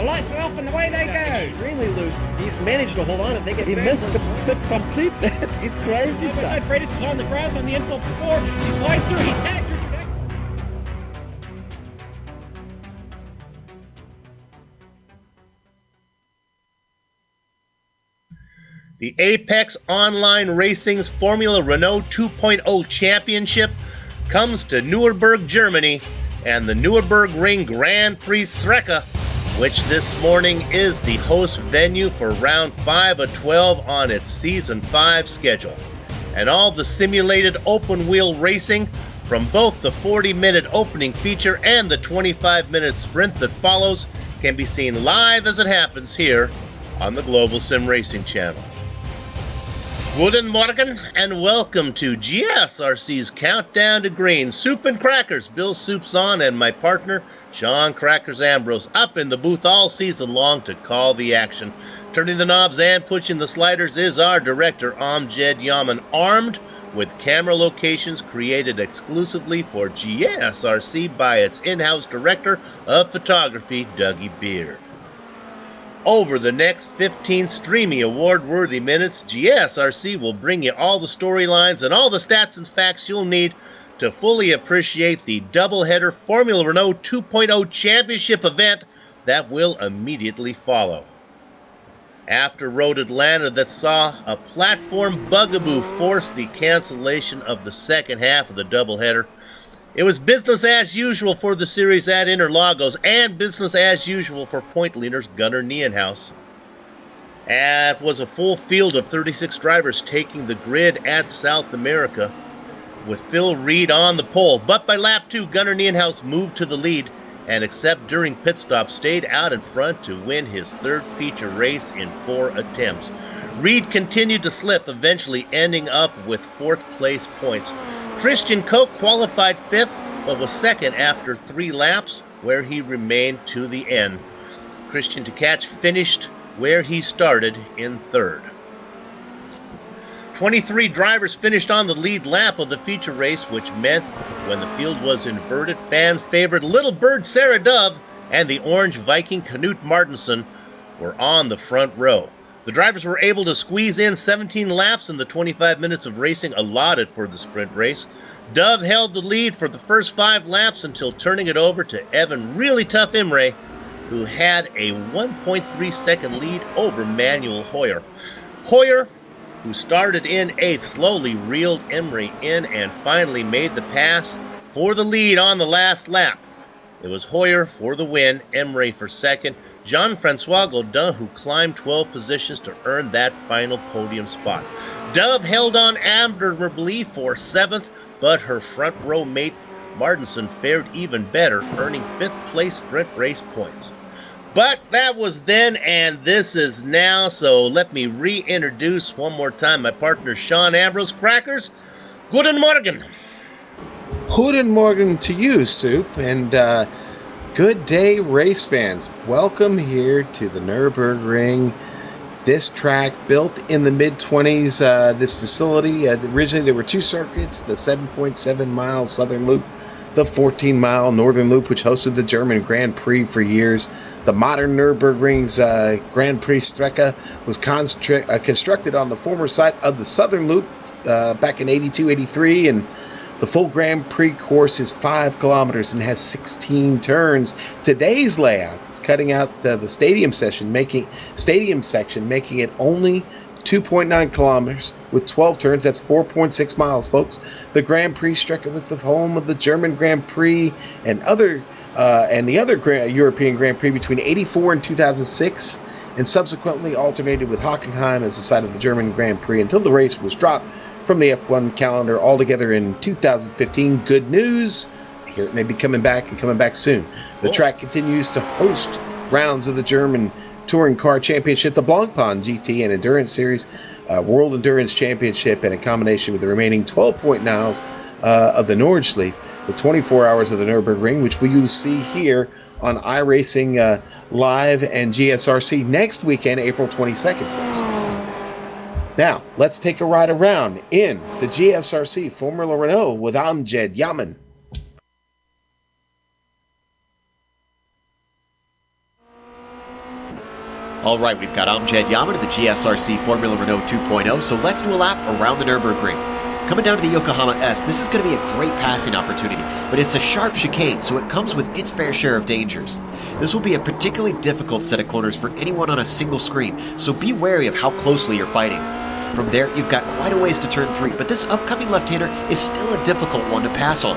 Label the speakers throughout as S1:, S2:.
S1: lights are off and away they go.
S2: Extremely loose. He's managed to hold on and they get
S3: He missed the complete. He's crazy stuff.
S1: Side Freitas is on the grass on the infield floor. He slides through. He tags Richard Eck.
S4: The Apex Online Racing's Formula Renault 2.0 Championship comes to Nürburgring, Germany, and the Nürburgring Grand Prix Strecke, which this morning is the host venue for round 5 of 12 on its Season 5 schedule. And all the simulated open-wheel racing from both the 40-minute opening feature and the 25-minute sprint that follows can be seen live as it happens here on the Global Sim Racing channel. Guten Morgen and welcome to GSRC's Countdown to Green. Soup and Crackers, Bill Soup's on, and my partner, Sean Crackers Ambrose, up in the booth all season long to call the action. Turning the knobs and pushing the sliders is our director, Amjad Yaman, armed with camera locations created exclusively for GSRC by its in-house director of photography, Dougie Beard. Over the next 15 streamy award-worthy minutes, GSRC will bring you all the storylines and all the stats and facts you'll need to fully appreciate the doubleheader Formula Renault 2.0 Championship event that will immediately follow. After Road Atlanta that saw a platform bugaboo force the cancellation of the second half of the doubleheader, it was business as usual for the series at Interlagos and business as usual for point leaders Gunnar Nienhuis. It was a full field of 36 drivers taking the grid at South America, with Phil Reed on the pole. But by lap 2, Gunnar Nienhuis moved to the lead and, except during pit stop, stayed out in front to win his third feature race in 4 attempts. Reed continued to slip, eventually ending up with 4th place points. Christian Koch qualified 5th, but was 2nd after 3 laps, where he remained to the end. Christian Tkach finished where he started in 3rd. 23 drivers finished on the lead lap of the feature race, which meant when the field was inverted, fans favored Little Bird Sarah Dove and the Orange Viking Knut Martinsson were on the front row. The drivers were able to squeeze in 17 laps in the 25 minutes of racing allotted for the sprint race. Dove held the lead for the first 5 laps until turning it over to Evan Really Tough Imre, who had a 1.3 second lead over Manuel Hoyer. Hoyer, who started in 8th, slowly reeled Imre in and finally made the pass for the lead on the last lap. It was Hoyer for the win, Imre for 2nd, Jean-Francois Gaudin, who climbed 12 positions to earn that final podium spot. Dove held on admirably for 7th, but her front row mate Martinsson fared even better, earning 5th place sprint race points. But that was then, and this is now, so let me reintroduce one more time my partner Sean Ambrose. Crackers, guten Morgen.
S3: Guten Morgen to you, Soup, and good day, race fans. Welcome here to the Nürburgring. This track, built in the mid-20s, this facility, originally there were 2 circuits, the 7.7-mile Southern Loop, the 14-mile Northern Loop, which hosted the German Grand Prix for years. The modern Nürburgring's Grand Prix Strecke was constructed on the former site of the Southern Loop back in 82-83, and the full Grand Prix course is 5 kilometers and has 16 turns. Today's layout is cutting out the stadium section, making it only 2.9 kilometers with 12 turns. That's 4.6 miles, folks. The Grand Prix Strecke was the home of the German Grand Prix and the other European Grand Prix between 84 and 2006, and subsequently alternated with Hockenheim as the site of the German Grand Prix until the race was dropped from the F1 calendar altogether in 2015. Good news, here it may be coming back and coming back soon. The track continues to host rounds of the German Touring Car Championship, the Blancpain GT and Endurance Series, World Endurance Championship, and in combination with the remaining 12 miles of the Nordschleife, the 24 hours of the Nürburgring, which we will see here on iRacing Live and GSRC next weekend, April 22nd, folks. Now, let's take a ride around in the GSRC Formula Renault with Amjad Yaman.
S5: All right, we've got Amjad Yaman of the GSRC Formula Renault 2.0, so let's do a lap around the Nürburgring. Coming down to the Yokohama S, this is going to be a great passing opportunity, but it's a sharp chicane, so it comes with its fair share of dangers. This will be a particularly difficult set of corners for anyone on a single screen, so be wary of how closely you're fighting. From there, you've got quite a ways to turn 3, but this upcoming left-hander is still a difficult one to pass on.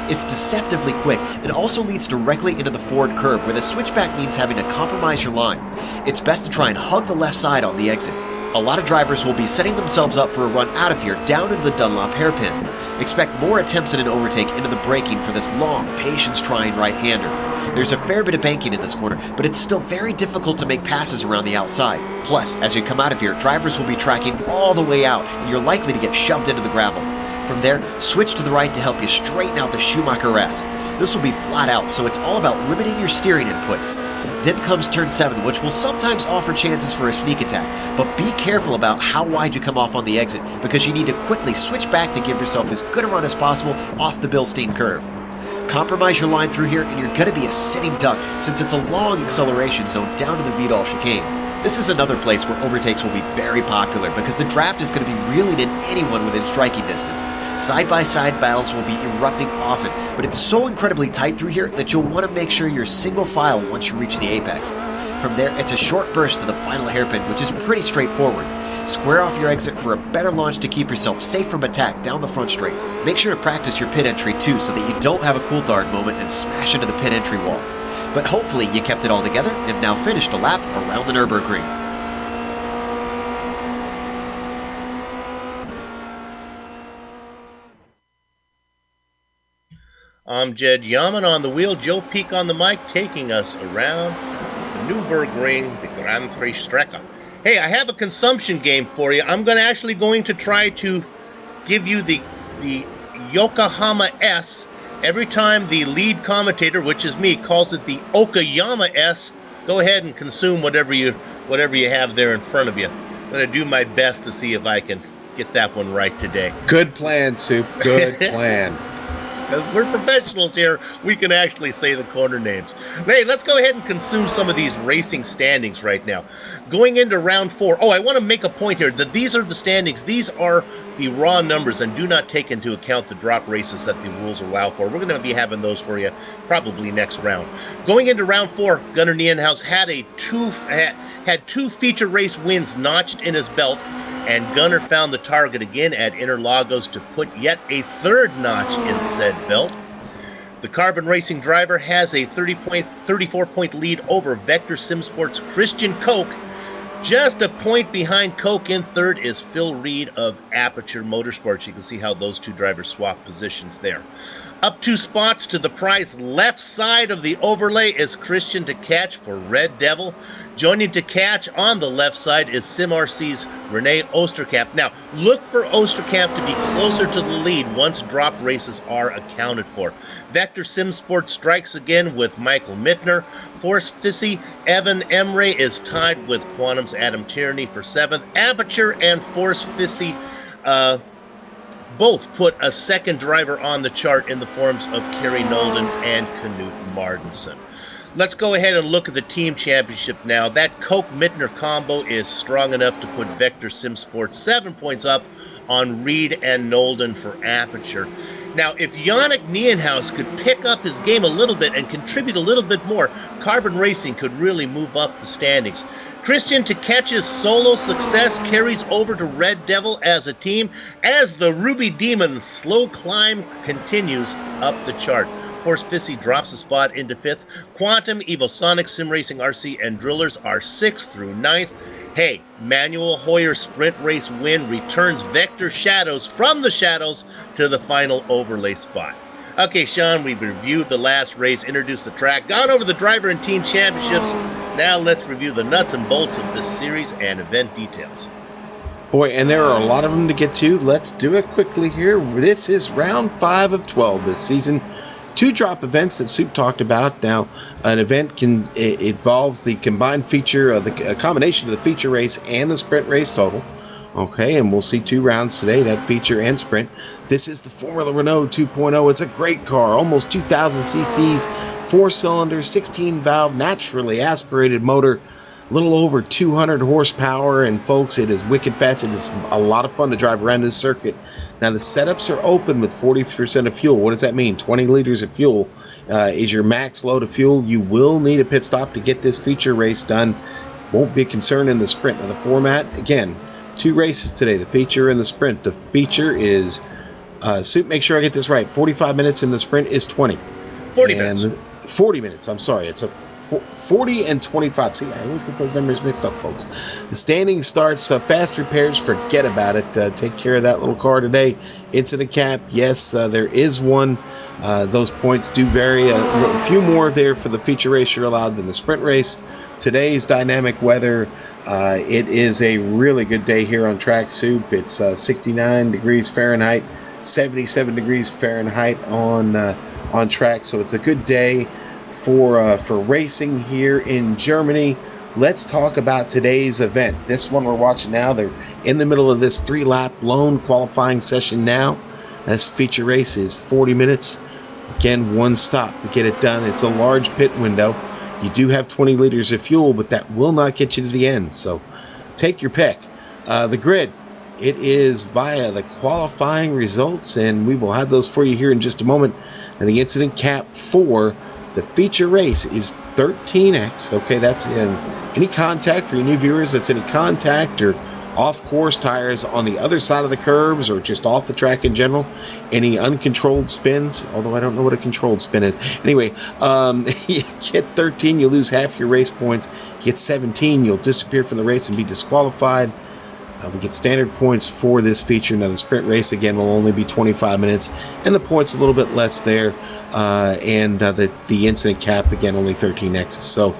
S5: It's deceptively quick and also leads directly into the forward curve, where the switchback means having to compromise your line. It's best to try and hug the left side on the exit. A lot of drivers will be setting themselves up for a run out of here down into the Dunlop hairpin. Expect more attempts at an overtake into the braking for this long, patience-trying right-hander. There's a fair bit of banking in this corner, but it's still very difficult to make passes around the outside. Plus, as you come out of here, drivers will be tracking all the way out, and you're likely to get shoved into the gravel. From there, switch to the right to help you straighten out the Schumacher S. This will be flat out, so it's all about limiting your steering inputs. Then comes turn 7, which will sometimes offer chances for a sneak attack, but be careful about how wide you come off on the exit, because you need to quickly switch back to give yourself as good a run as possible off the Bilstein curve. Compromise your line through here, and you're going to be a sitting duck, since it's a long acceleration zone down to the Vidal chicane. This is another place where overtakes will be very popular, because the draft is going to be reeling in anyone within striking distance. Side-by-side battles will be erupting often, but it's so incredibly tight through here that you'll want to make sure you're single file once you reach the apex. From there, it's a short burst to the final hairpin, which is pretty straightforward. Square off your exit for a better launch to keep yourself safe from attack down the front straight. Make sure to practice your pit entry too, so that you don't have a Coulthard moment and smash into the pit entry wall. But hopefully you kept it all together and have now finished a lap around the Nürburgring.
S4: Amjad Yaman on the wheel, Joe Peak on the mic, taking us around the Nürburgring, the Grand Prix Strecke. Hey, I have a consumption game for you. I'm actually going to try to give you the Yokohama S. Every time the lead commentator, which is me, calls it the Okayama S, go ahead and consume whatever you have there in front of you. I'm going to do my best to see if I can get that one right today.
S3: Good plan, Soup. Good plan.
S4: Because we're professionals here, we can actually say the corner names. Hey, let's go ahead and consume some of these racing standings right now. Going into round 4. Oh, I want to make a point here that these are the standings. These are the raw numbers and do not take into account the drop races that the rules allow for. We're going to be having those for you probably next round. Going into round 4, Gunnar Nienhaus had two feature race wins notched in his belt, and Gunnar found the target again at Interlagos to put yet a third notch in said belt. The Carbon Racing driver has a 34-point lead over Vector Simsport's Christian Koch. Just a point behind Koch in third is Phil Reed of Aperture Motorsports. You can see how those two drivers swap positions there. Up 2 spots to the prize left side of the overlay is Christian to catch for Red Devil. Joining to catch on the left side is SimRC's René Oosterkamp. Now, look for Oosterkamp to be closer to the lead once drop races are accounted for. Vector Simsport strikes again with Michael Mittner. Force Fissy Evan Emre is tied with Quantum's Adam Tierney for 7th. Aperture and Force Fissy both put a second driver on the chart in the forms of Kerry Nolden and Knut Martinson. Let's go ahead and look at the team championship now. That Koch-Mittner combo is strong enough to put Vector Simsport 7 points up on Reed and Nolden for Aperture. Now, if Yannick Nienhaus could pick up his game a little bit and contribute a little bit more, Carbon Racing could really move up the standings. Christian to catch his solo success carries over to Red Devil as a team as the Ruby Demon's slow climb continues up the chart. Force Fissy drops a spot into 5th. Quantum, Evosonic, Sim Racing RC, and Drillers are 6th through 9th. Hey, Manuel Hoyer sprint race win returns Vector Shadows from the shadows to the final overlay spot. Okay, Sean, we've reviewed the last race, introduced the track, gone over the driver and team championships. Now let's review the nuts and bolts of this series and event details.
S3: Boy, and there are a lot of them to get to. Let's do it quickly here. This is round 5 of 12 this season. 2 drop events that Soup talked about. Now, an event involves the combined feature of a combination of the feature race and the sprint race total. Okay, and we'll see 2 rounds today, that feature and sprint. This is the Formula Renault 2.0. It's a great car, almost 2,000 cc's, 4-cylinder, 16-valve, naturally aspirated motor. a little over 200 horsepower, and folks, it is wicked fast. It is a lot of fun to drive around this circuit. Now, the setups are open with 40% of fuel. What does that mean? 20 liters of fuel is your max load of fuel. You will need a pit stop to get this feature race done. Won't be a concern in the sprint. Now, the format, again, 2 races today, the feature and the sprint. The feature is, make sure I get this right, 45 minutes, and the sprint is 20.
S4: 40 minutes.
S3: 40 minutes, I'm sorry. It's a 40 and 25. See, I always get those numbers mixed up, folks. The standing starts. Fast repairs, forget about it. Take care of that little car today. Incident cap, yes, there is one. Those points do vary. A few more there for the feature race you're allowed than the sprint race. Today's dynamic weather, it is a really good day here on Track Soup. It's 69 degrees Fahrenheit, 77 degrees Fahrenheit on track, so it's a good day for racing here in Germany. Let's talk about today's event. This one we're watching now, they're in the middle of this 3-lap lone qualifying session now. This feature race is 40 minutes. Again, 1 stop to get it done. It's a large pit window. You do have 20 liters of fuel, but that will not get you to the end, so take your pick. The grid, it is via the qualifying results, and we will have those for you here in just a moment. And the incident cap for the feature race is 13X. Okay, that's in any contact for your new viewers. That's any contact or off-course tires on the other side of the curbs or just off the track in general. Any uncontrolled spins, although I don't know what a controlled spin is. Anyway, you get 13, you lose half your race points. You get 17, you'll disappear from the race and be disqualified. We get standard points for this feature. Now, the sprint race, again, will only be 25 minutes, and the points a little bit less there. And the incident cap, again, only 13X. So,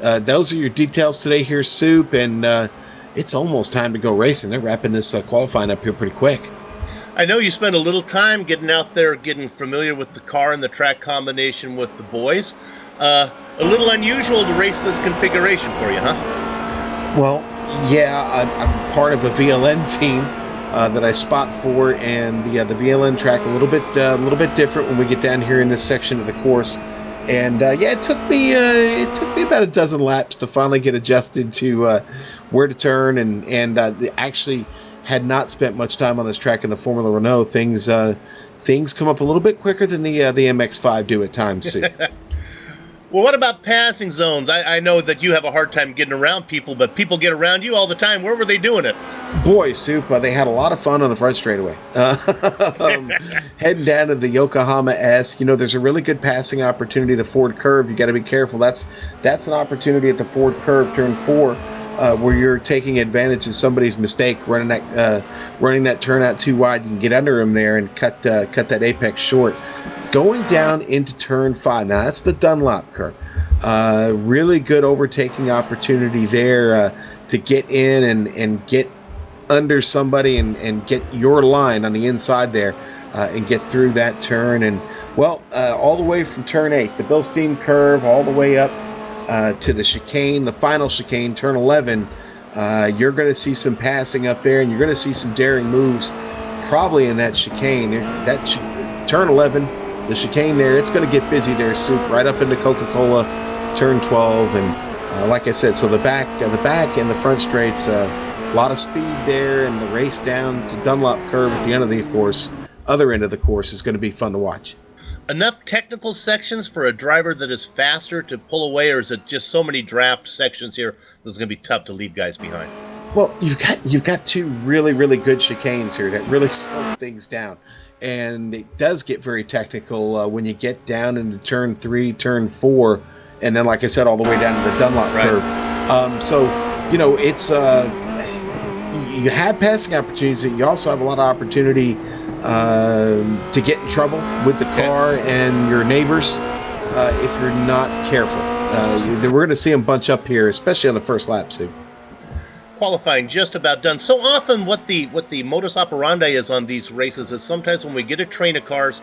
S3: those are your details today here, Soup, and it's almost time to go racing. They're wrapping this qualifying up here pretty quick.
S4: I know you spent a little time getting out there, getting familiar with the car and the track combination with the boys. A little unusual to race this configuration for you, huh?
S3: Well, yeah, I'm part of a VLN team that I spot for, and the VLN track a little bit different when we get down here in this section of the course. And it took me about a dozen laps to finally get adjusted to where to turn, and actually had not spent much time on this track in the Formula Renault. Things come up a little bit quicker than the MX-5 do at times. Too.
S4: Well, what about passing zones? I know that you have a hard time getting around people, but people get around you all the time. Where were they doing it?
S3: Boy, Soup, they had a lot of fun on the front straightaway. Heading down to the Yokohama S, there's a really good passing opportunity. The Ford curve, you got to be careful. That's an opportunity at the Ford curve, turn 4, where you're taking advantage of somebody's mistake, running that turn out too wide. You can get under them there and cut that apex short. Going down into turn 5, now that's the Dunlop curve. Really good overtaking opportunity there to get in and get under somebody and get your line on the inside there and get through that turn. And, all the way from turn 8, the Bilstein curve, all the way up to the chicane, the final chicane, turn 11, you're going to see some passing up there, and you're going to see some daring moves probably in that chicane. Turn 11, the chicane there, it's going to get busy there, Soup, right up into Coca-Cola, turn 12, and like I said, so the back and the front straights, a lot of speed there, and the race down to Dunlop curve at the end of the other end of the course is going to be fun to watch.
S4: Enough technical sections for a driver that is faster to pull away, or is it just so many draft sections here that it's going to be tough to leave guys behind?
S3: Well, you've got 2 really, really good chicanes here that really slow things down. And it does get very technical when you get down into turn 3, turn 4, and then, like I said, all the way down to the Dunlop curve. It's you have passing opportunities. You also have a lot of opportunity to get in trouble with the car and your neighbors if you're not careful. We're going to see them bunch up here, especially on the first lap, Sue.
S4: Qualifying just about done. So often what the modus operandi is on these races is sometimes when we get a train of cars,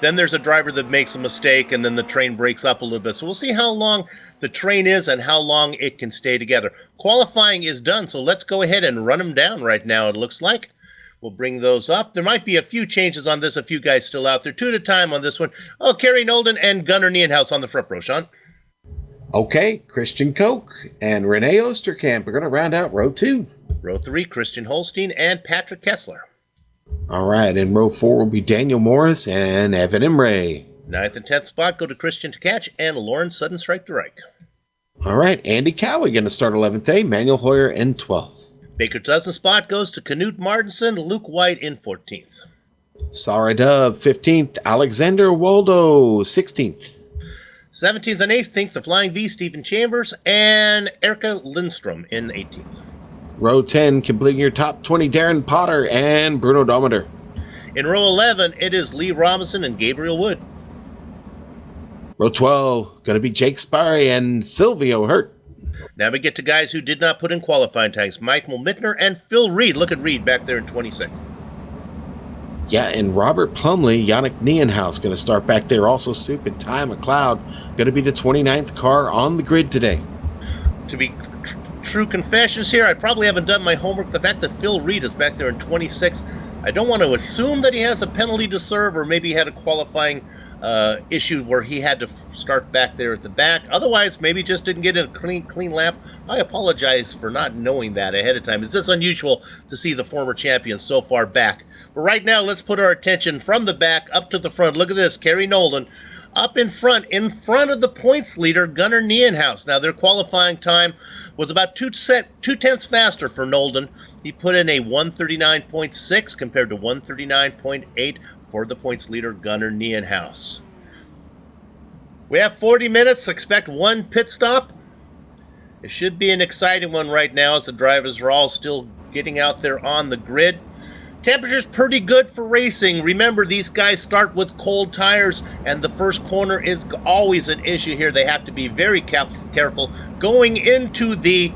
S4: then there's a driver that makes a mistake, and then the train breaks up a little bit. So we'll see how long the train is and how long it can stay together. Qualifying is done, so let's go ahead and run them down right now, it looks like. We'll bring those up. There might be a few changes on this, a few guys still out there. 2 at a time on this one. Oh, Kerry Nolden and Gunnar Nienhuis on the front row, Sean.
S3: Okay, Christian Koch and Renee Osterkamp are going to round out row 2.
S4: Row 3, Christian Holstein and Patrick Kessler.
S3: All right, in row 4 will be Daniel Morris and Evan Imre.
S4: 9th and 10th spot go to Christian Tkach and Lauren Suddenstrike DeReich.
S3: All right, Andy Cowie going to start 11th A, Manuel Hoyer in 12th.
S4: Baker dozen spot goes to Knut Martinson, Luke White in 14th.
S3: Sarah Dove, 15th, Alexander Waldo, 16th.
S4: 17th and 18th, the Flying V, Stephen Chambers, and Erica Lindstrom in 18th.
S3: Row 10, completing your top 20, Darren Potter and Bruno Dometer.
S4: In row 11, it is Lee Robinson and Gabriel Wood.
S3: Row 12, going to be Jake Sparry and Silvio Hurt.
S4: Now we get to guys who did not put in qualifying times. Michael Mittner and Phil Reed. Look at Reed back there in 26th.
S3: Yeah, and Robert Plumley, Yannick Nienhaus going to start back there. Also, Soup and Ty McLeod going to be the 29th car on the grid today.
S4: To be true confessions here, I probably haven't done my homework. The fact that Phil Reed is back there in 26th, I don't want to assume that he has a penalty to serve or maybe he had a qualifying issue where he had to start back there at the back. Otherwise, maybe just didn't get in a clean lap. I apologize for not knowing that ahead of time. It's just unusual to see the former champion so far back. But right now, let's put our attention from the back up to the front. Look at this, Kerry Nolden up in front of the points leader, Gunnar Nienhaus. Now, their qualifying time was about 2/10 faster for Nolden. He put in a 139.6 compared to 139.8 for the points leader, Gunnar Nienhaus. We have 40 minutes. Expect one pit stop. It should be an exciting one right now as the drivers are all still getting out there on the grid. Temperature's pretty good for racing. Remember, these guys start with cold tires, and the first corner is always an issue here. They have to be very careful going into the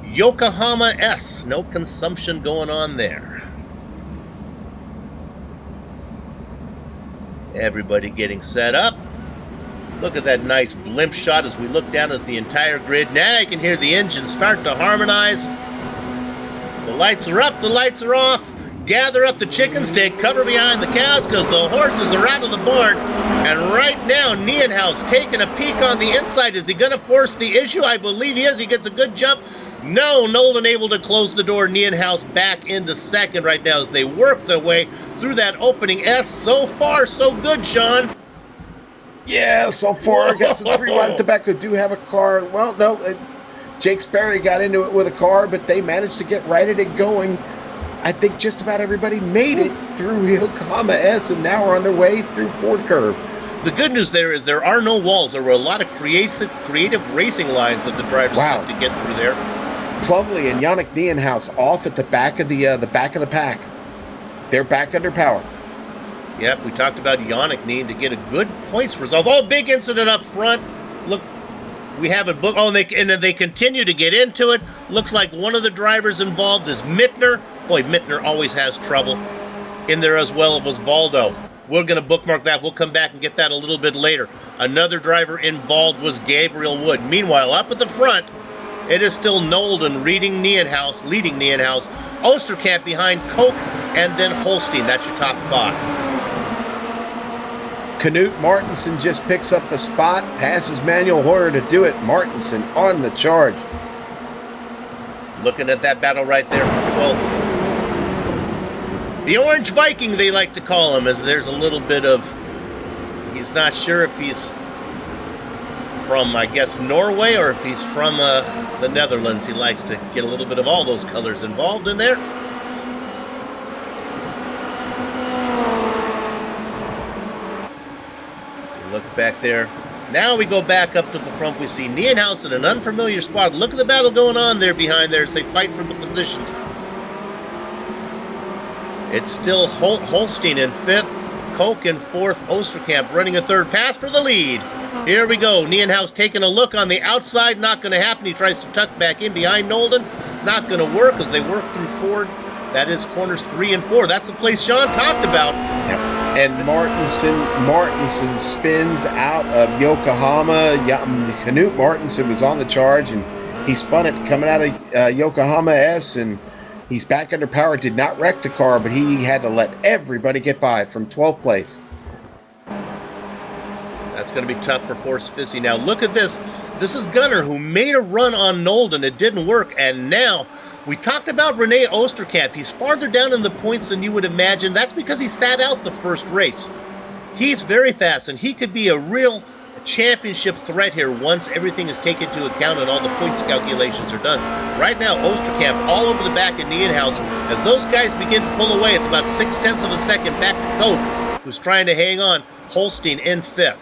S4: Yokohama S. No consumption going on there. Everybody getting set up. Look at that nice blimp shot as we look down at the entire grid. Now you can hear the engine start to harmonize. The lights are up, the lights are off. Gather up the chickens, take cover behind the cows because the horses are out of the barn. And right now, Nienhaus taking a peek on the inside. Is he going to force the issue? I believe he is. He gets a good jump. No, Nolden able to close the door. Nienhaus back into second right now as they work their way through that opening S. So far, so good, Sean.
S3: Yeah, so far, I got some 3 wide at the back who do have a car. Well, no, Jake Sparry got into it with a car, but they managed to get righted and going. I think just about everybody made it through Yokohama S, and now we're underway through Ford Curve.
S4: The good news there is there are no walls. There were a lot of creative racing lines that the drivers had to get through there.
S3: Plumley and Yannick Nienhaus off at the back of the pack. They're back under power.
S4: Yep, we talked about Yannick needing to get a good points result. Oh, big incident up front. Look, we have it booked. Oh, and then they continue to get into it. Looks like one of the drivers involved is Mittner. Boy, Mittner always has trouble. In there as well, it was Valdo. We're going to bookmark that. We'll come back and get that a little bit later. Another driver involved was Gabriel Wood. Meanwhile, up at the front, it is still Nolden leading Nienhaus. Osterkamp behind Koch, and then Holstein. That's your top 5.
S3: Knut Martinson just picks up a spot, passes Manuel Hoyer to do it. Martinson on the charge.
S4: Looking at that battle right there for 12th. The Orange Viking, they like to call him, as there's a little bit of, he's not sure if he's from, I guess, Norway or if he's from the Netherlands. He likes to get a little bit of all those colors involved in there. Look back there. Now we go back up to the front. We see Nienhaus in an unfamiliar spot. Look at the battle going on there behind there as they fight for the positions. It's still Holstein in 5th, Koch in 4th, Osterkamp running a 3rd. Pass for the lead. Here we go. Nienhaus taking a look on the outside. Not going to happen. He tries to tuck back in behind Nolden. Not going to work as they work through Ford. That is corners 3 and 4. That's the place Sean talked about.
S3: Yep. And Martinson spins out of Yokohama. Knut Martinson was on the charge, and he spun it coming out of Yokohama S, and he's back under power. Did not wreck the car, but he had to let everybody get by from 12th place.
S4: That's going to be tough for Force Fizzy. Now, look at this. This is Gunner, who made a run on Nolden. It didn't work, and now we talked about Rene Oosterkamp. He's farther down in the points than you would imagine. That's because he sat out the first race. He's very fast, and he could be a real championship threat here once everything is taken into account and all the points calculations are done. Right now, Oosterkamp all over the back of Nienhuis. As those guys begin to pull away, it's about 0.6 of a second back to Koch, who's trying to hang on. Holstein in 5th.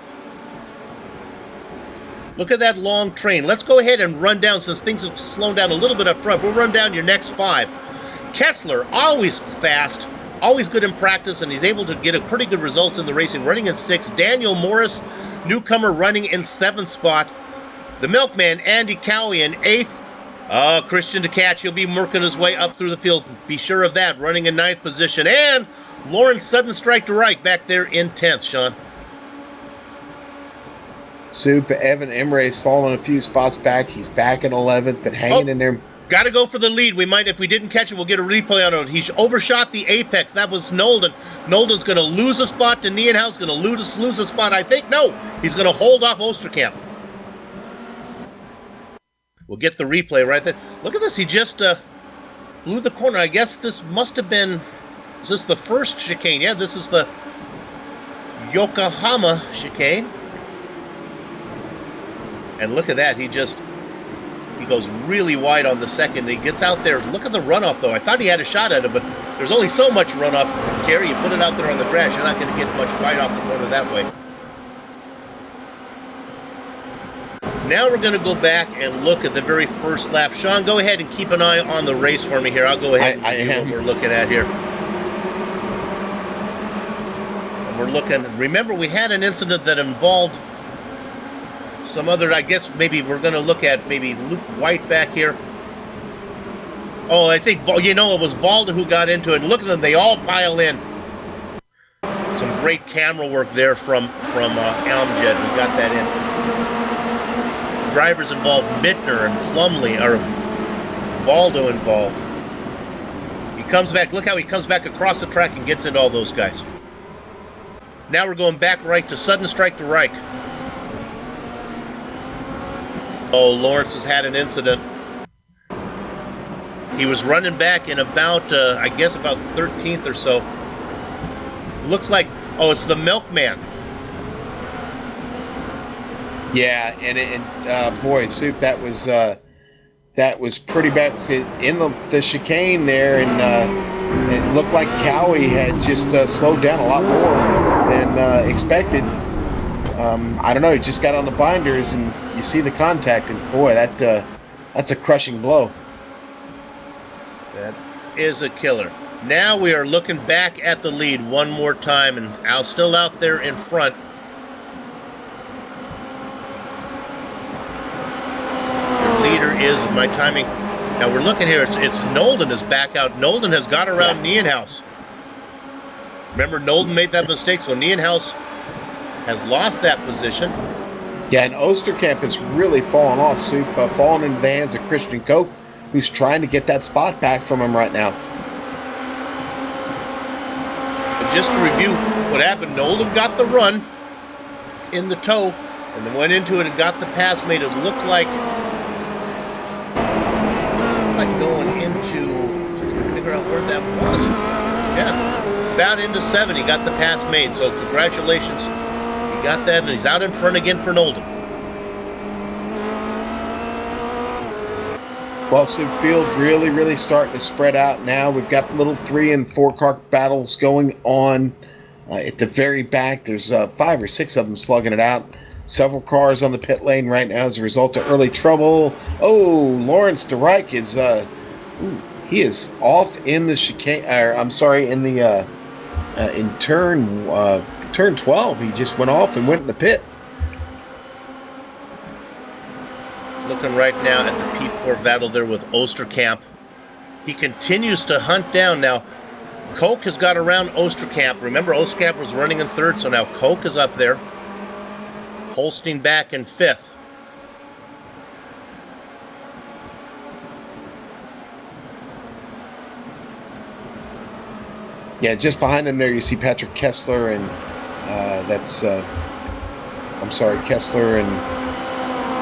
S4: Look at that long train. Let's go ahead and run down, since things have slowed down a little bit up front. We'll run down your next 5. Kessler, always fast, always good in practice, and he's able to get a pretty good result in the racing, running in 6th. Daniel Morris, newcomer, running in 7th spot. The Milkman, Andy Cowie, in 8th. Christian DeCatch, he'll be working his way up through the field. Be sure of that, running in 9th position. And Lawrence Sudden Strike to Reich back there in 10th, Sean.
S3: Soup, Evan Emre's fallen a few spots back. He's back in 11th, but hanging in there.
S4: Got to go for the lead. We might, if we didn't catch it, we'll get a replay on it. He overshot the apex. That was Nolden. Nolden's going to lose a spot to Nienhuis. Going to lose a spot, I think. No, he's going to hold off Oosterkamp. We'll get the replay right there. Look at this. He just blew the corner. I guess this must have been... Is this the first chicane? Yeah, this is the Yokohama chicane. And look at that. He goes really wide on the second. He gets out there. Look at the runoff, though. I thought he had a shot at it, but there's only so much runoff. Kerry, you put it out there on the grass, you're not going to get much right off the corner that way. Now we're going to go back and look at the very first lap. Sean, go ahead and keep an eye on the race for me here. I'll go ahead and see what we're looking at here. And we're looking, remember, we had an incident that involved some other, I guess maybe we're going to look at maybe Luke White back here. Oh, I think, it was Valda who got into it. Look at them, they all pile in. Some great camera work there from Amjad, who got that in. Drivers involved, Mittner and Plumley, or Valdo involved. He comes back, look how he comes back across the track and gets into all those guys. Now we're going back right to Sudden Strike to Reich. Oh, Lawrence has had an incident. He was running back in about, I guess about 13th or so. Looks like, it's the Milkman.
S3: Yeah, and boy, Soup, that was pretty bad. In the chicane there, and it looked like Cowie had just slowed down a lot more than expected. I don't know, he just got on the binders, and you see the contact, and boy, that's a crushing blow.
S4: That is a killer. Now we are looking back at the lead one more time, and Al's still out there in front. Your leader is, my timing. Now we're looking here, it's Nolden is back out. Nolden has got around Nienhuis. Remember, Nolden made that mistake, so Nienhuis has lost that position.
S3: Yeah, and Oosterkamp has really fallen off, Soup, fallen into the hands of Christian Koch, who's trying to get that spot back from him right now.
S4: But just to review what happened, Nolden got the run in the toe, and then went into it and got the pass, made it look like going into, trying to figure out where that was. Yeah, about into 7, he got the pass made, so congratulations. Got that, and he's out in front again for Nolden.
S3: Well, Sim Field really starting to spread out now. We've got little 3 and 4 car battles going on at the very back. There's 5 or 6 of them slugging it out. Several cars on the pit lane right now as a result of early trouble. Oh, Lawrence de Reich is he is off in the chicane. I'm sorry, in the in turn 12, he just went off and went in the pit.
S4: Looking right now at the P4 battle there with Oosterkamp. He continues to hunt down. Now, Koch has got around Oosterkamp. Remember, Oosterkamp was running in 3rd, so now Koch is up there. Holstein back in 5th. Yeah,
S3: just behind him there, you see Patrick Kessler, and that's I'm sorry, Kessler and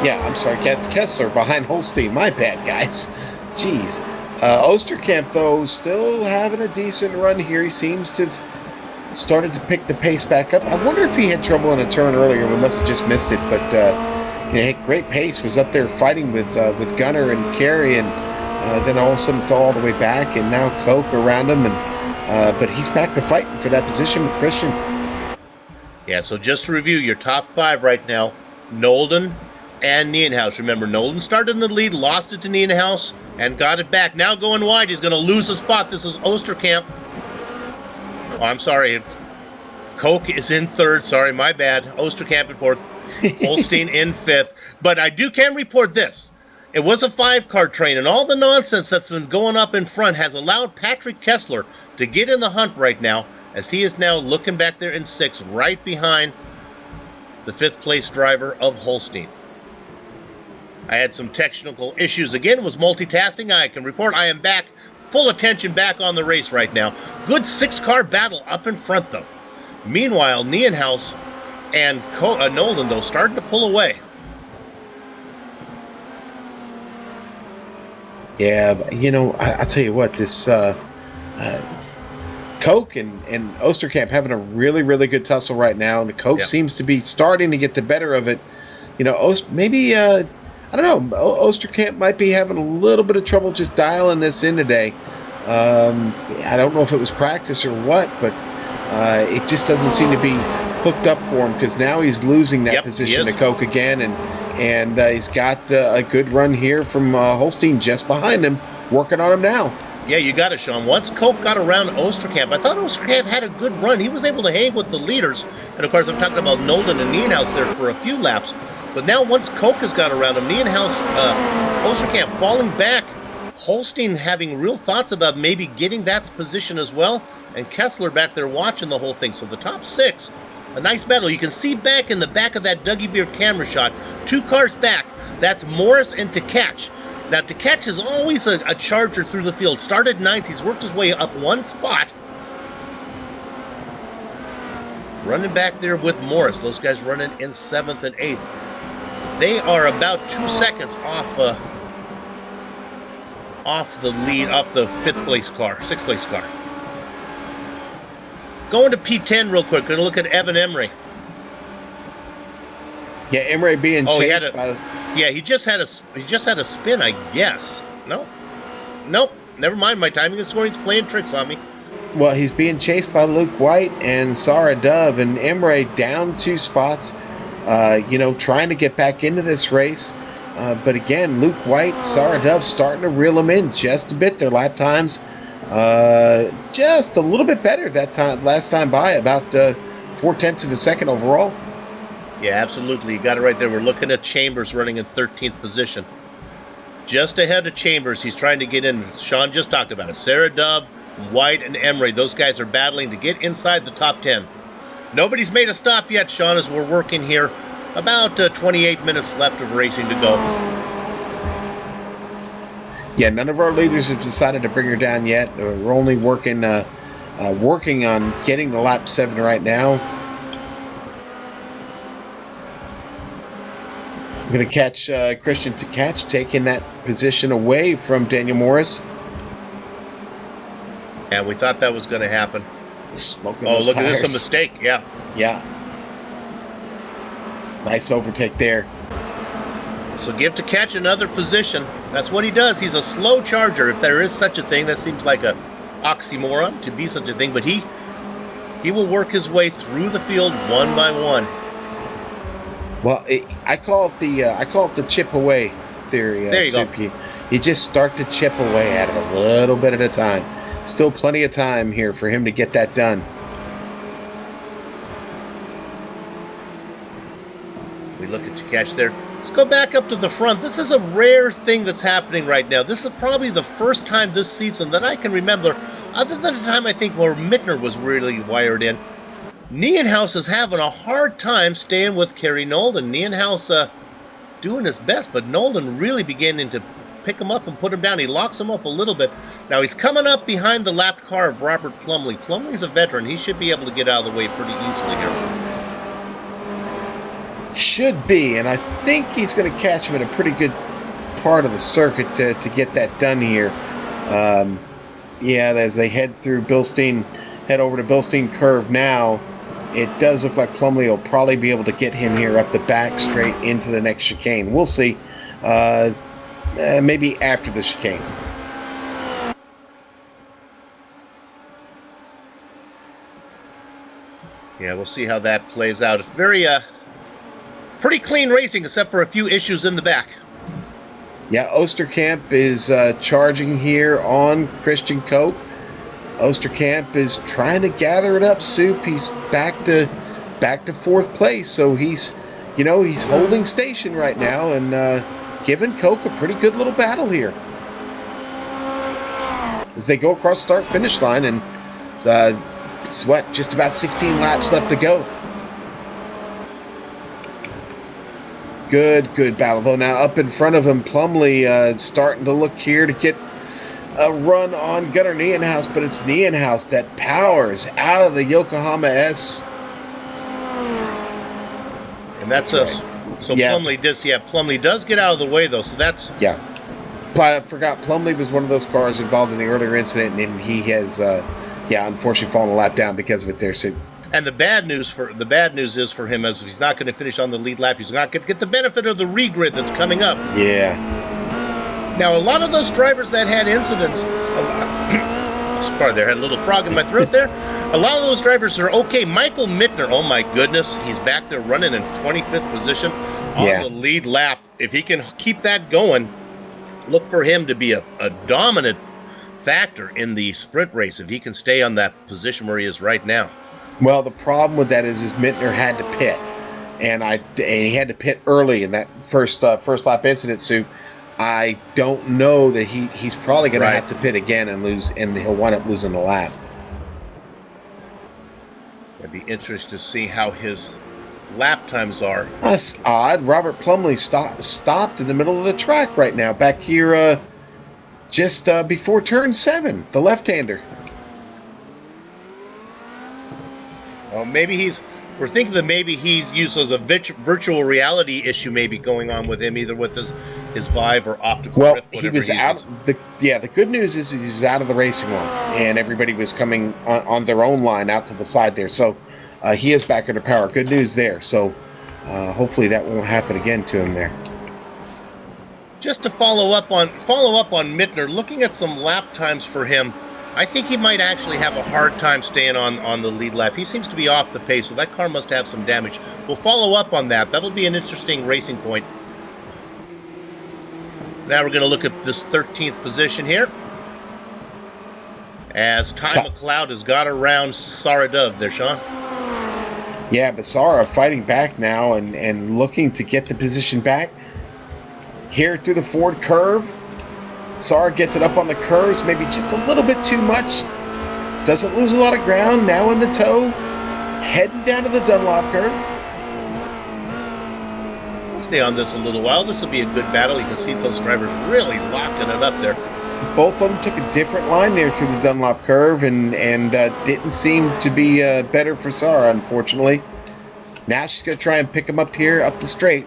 S3: I'm sorry, it's Kessler behind Holstein. My bad, guys. Jeez. Osterkamp, though, still having a decent run here. He seems to have started to pick the pace back up. I wonder if he had trouble in a turn earlier. We must have just missed it, but he had great pace. Was up there fighting with Gunner and Carey, and then all of a sudden fell all the way back, and now Koch around him, and but he's back to fighting for that position with Christian.
S4: Yeah, so just to review, your top 5 right now, Nolden and Nienhaus. Remember, Nolden started in the lead, lost it to Nienhaus, and got it back. Now going wide, he's going to lose a spot. This is Osterkamp. Oh, I'm sorry. Koch is in 3rd. Sorry, my bad. Osterkamp in 4th. Holstein in 5th. But I can report this. It was a 5-car train, and all the nonsense that's been going up in front has allowed Patrick Kessler to get in the hunt right now, as he is now looking back there in 6th, right behind the 5th place driver of Holstein. I had some technical issues again, was multitasking. I can report I am back, full attention back on the race right now. Good 6-car battle up in front, though. Meanwhile, Nienhaus and Nolden, though, starting to pull away.
S3: Yeah, I'll tell you what, this Koch and Osterkamp having a really, really good tussle right now, and Koch seems to be starting to get the better of it. Maybe, I don't know, Osterkamp might be having a little bit of trouble just dialing this in today. I don't know if it was practice or what, but it just doesn't seem to be hooked up for him, because now he's losing that position to Koch again, and he's got a good run here from Holstein just behind him, working on him now.
S4: Yeah, you got it, Sean. Once Koch got around Osterkamp, I thought Osterkamp had a good run. He was able to hang with the leaders. And, of course, I'm talking about Nolden and Nienhaus there for a few laps. But now once Koch has got around him, Nienhaus, Osterkamp falling back, Holstein having real thoughts about maybe getting that position as well, and Kessler back there watching the whole thing. So the top 6, a nice battle. You can see back in the back of that Dougie Beer camera shot, 2 cars back. That's Morris and Tkach. Now, Tkach is always a charger through the field. Started 9th. He's worked his way up 1 spot. Running back there with Morris. Those guys running in 7th and 8th. They are about 2 seconds off the lead, off the 5th place car, 6th place car. Going to P10 real quick. Going to look at Evan Emery.
S3: Yeah, Emery being chased by...
S4: Yeah, he just had a spin, I guess. Nope, never mind. My timing and scoring's playing tricks on me.
S3: Well, he's being chased by Luke White and Sarah Dove, and Emery down 2 spots, trying to get back into this race. But again, Luke White, Sarah Dove starting to reel him in just a bit. Their lap times just a little bit better last time by, about 0.4 of a second overall.
S4: Yeah, absolutely. You got it right there. We're looking at Chambers running in 13th position. Just ahead of Chambers, he's trying to get in. Sean just talked about it. Sarah Dove, White, and Emery, those guys are battling to get inside the top 10. Nobody's made a stop yet, Sean, as we're working here. About 28 minutes left of racing to go.
S3: Yeah, none of our leaders have decided to bring her down yet. We're only working on getting to lap 7 right now. We're going to catch Christian Tkach taking that position away from Daniel Morris.
S4: And we thought that was going to happen.
S3: Smoking
S4: oh,
S3: those
S4: look
S3: tires.
S4: at this, a mistake. Yeah.
S3: Yeah. Nice overtake there.
S4: So give Tkach another position. That's what he does. He's a slow charger, if there is such a thing. That seems like a oxymoron to be such a thing, but he will work his way through the field one by one.
S3: Well, I call it the chip away theory.
S4: There you go.
S3: You just start to chip away at it a little bit at a time. Still plenty of time here for him to get that done.
S4: We look at Tkach there. Let's go back up to the front. This is a rare thing that's happening right now. This is probably the first time this season that I can remember, other than the time I think where Mittner was really wired in. Nienhaus is having a hard time staying with Kerry Nolden. Nienhaus doing his best, but Nolden really beginning to pick him up and put him down. He locks him up a little bit. Now he's coming up behind the lapped car of Robert Plumley. Plumley's a veteran. He should be able to get out of the way pretty easily here.
S3: Should be, and I think he's going to catch him in a pretty good part of the circuit to get that done here. Yeah, as they head over to Bilstein Curve now, it does look like Plumley will probably be able to get him here up the back straight into the next chicane. We'll see. Maybe after the chicane.
S4: Yeah, we'll see how that plays out. It's very, pretty clean racing, except for a few issues in the back.
S3: Yeah, Osterkamp is charging here on Christian Cope. Osterkamp is trying to gather it up, Soup. He's back to fourth place, so he's holding station right now and giving Coke a pretty good little battle here as they go across the start-finish line, and it's just about 16 laps left to go. Good battle, though. Now up in front of him, Plumley starting to look here to get a run on Gunnar Nienhaus, but it's Nienhaus that powers out of the Yokohama S.
S4: And that's us. So yeah. Plumley does get out of the way, though, so that's...
S3: Yeah. I forgot, Plumley was one of those cars involved in the earlier incident, and he has, unfortunately fallen a lap down because of it there, so...
S4: And the bad news is for him is he's not going to finish on the lead lap. He's not going to get the benefit of the regrid that's coming up.
S3: Yeah.
S4: Now, a lot of those drivers that had incidents, sorry, there had a little frog in my throat there. A lot of those drivers are okay. Michael Mittner, oh my goodness, he's back there running in 25th position on the lead lap. If he can keep that going, look for him to be a dominant factor in the sprint race if he can stay on that position where he is right now.
S3: Well, the problem with that is Mittner had to pit, and he had to pit early in that first lap incident. So I don't know that he's probably going to have to pit again and lose, and he'll wind up losing the lap.
S4: It'd be interesting to see how his lap times are.
S3: That's odd. Robert Plumley stopped in the middle of the track right now, back here just before turn 7, the left-hander.
S4: Well, we're thinking that maybe he's used as a virtual reality issue maybe going on with him, either with his Vive or optical grip,
S3: he was out. The good news is he was out of the racing line, and everybody was coming on their own line out to the side there. So he is back under power. Good news there. So hopefully that won't happen again to him there.
S4: Just to follow up on Mittner, looking at some lap times for him, I think he might actually have a hard time staying on the lead lap. He seems to be off the pace, so that car must have some damage. We'll follow up on that. That'll be an interesting racing point. Now we're going to look at this 13th position here, as Ty McLeod has got around Sarah Dove there, Sean.
S3: Yeah, but Sarah fighting back now and looking to get the position back. Here through the Ford curve. Sarah gets it up on the curves, maybe just a little bit too much. Doesn't lose a lot of ground. Now in the toe. Heading down to the Dunlop curve.
S4: Stay on this a little while. This will be a good battle. You can see those drivers really locking it up there.
S3: Both of them took a different line there through the Dunlop curve and didn't seem to be better for Sarah, unfortunately. Now she's going to try and pick him up here, up the straight.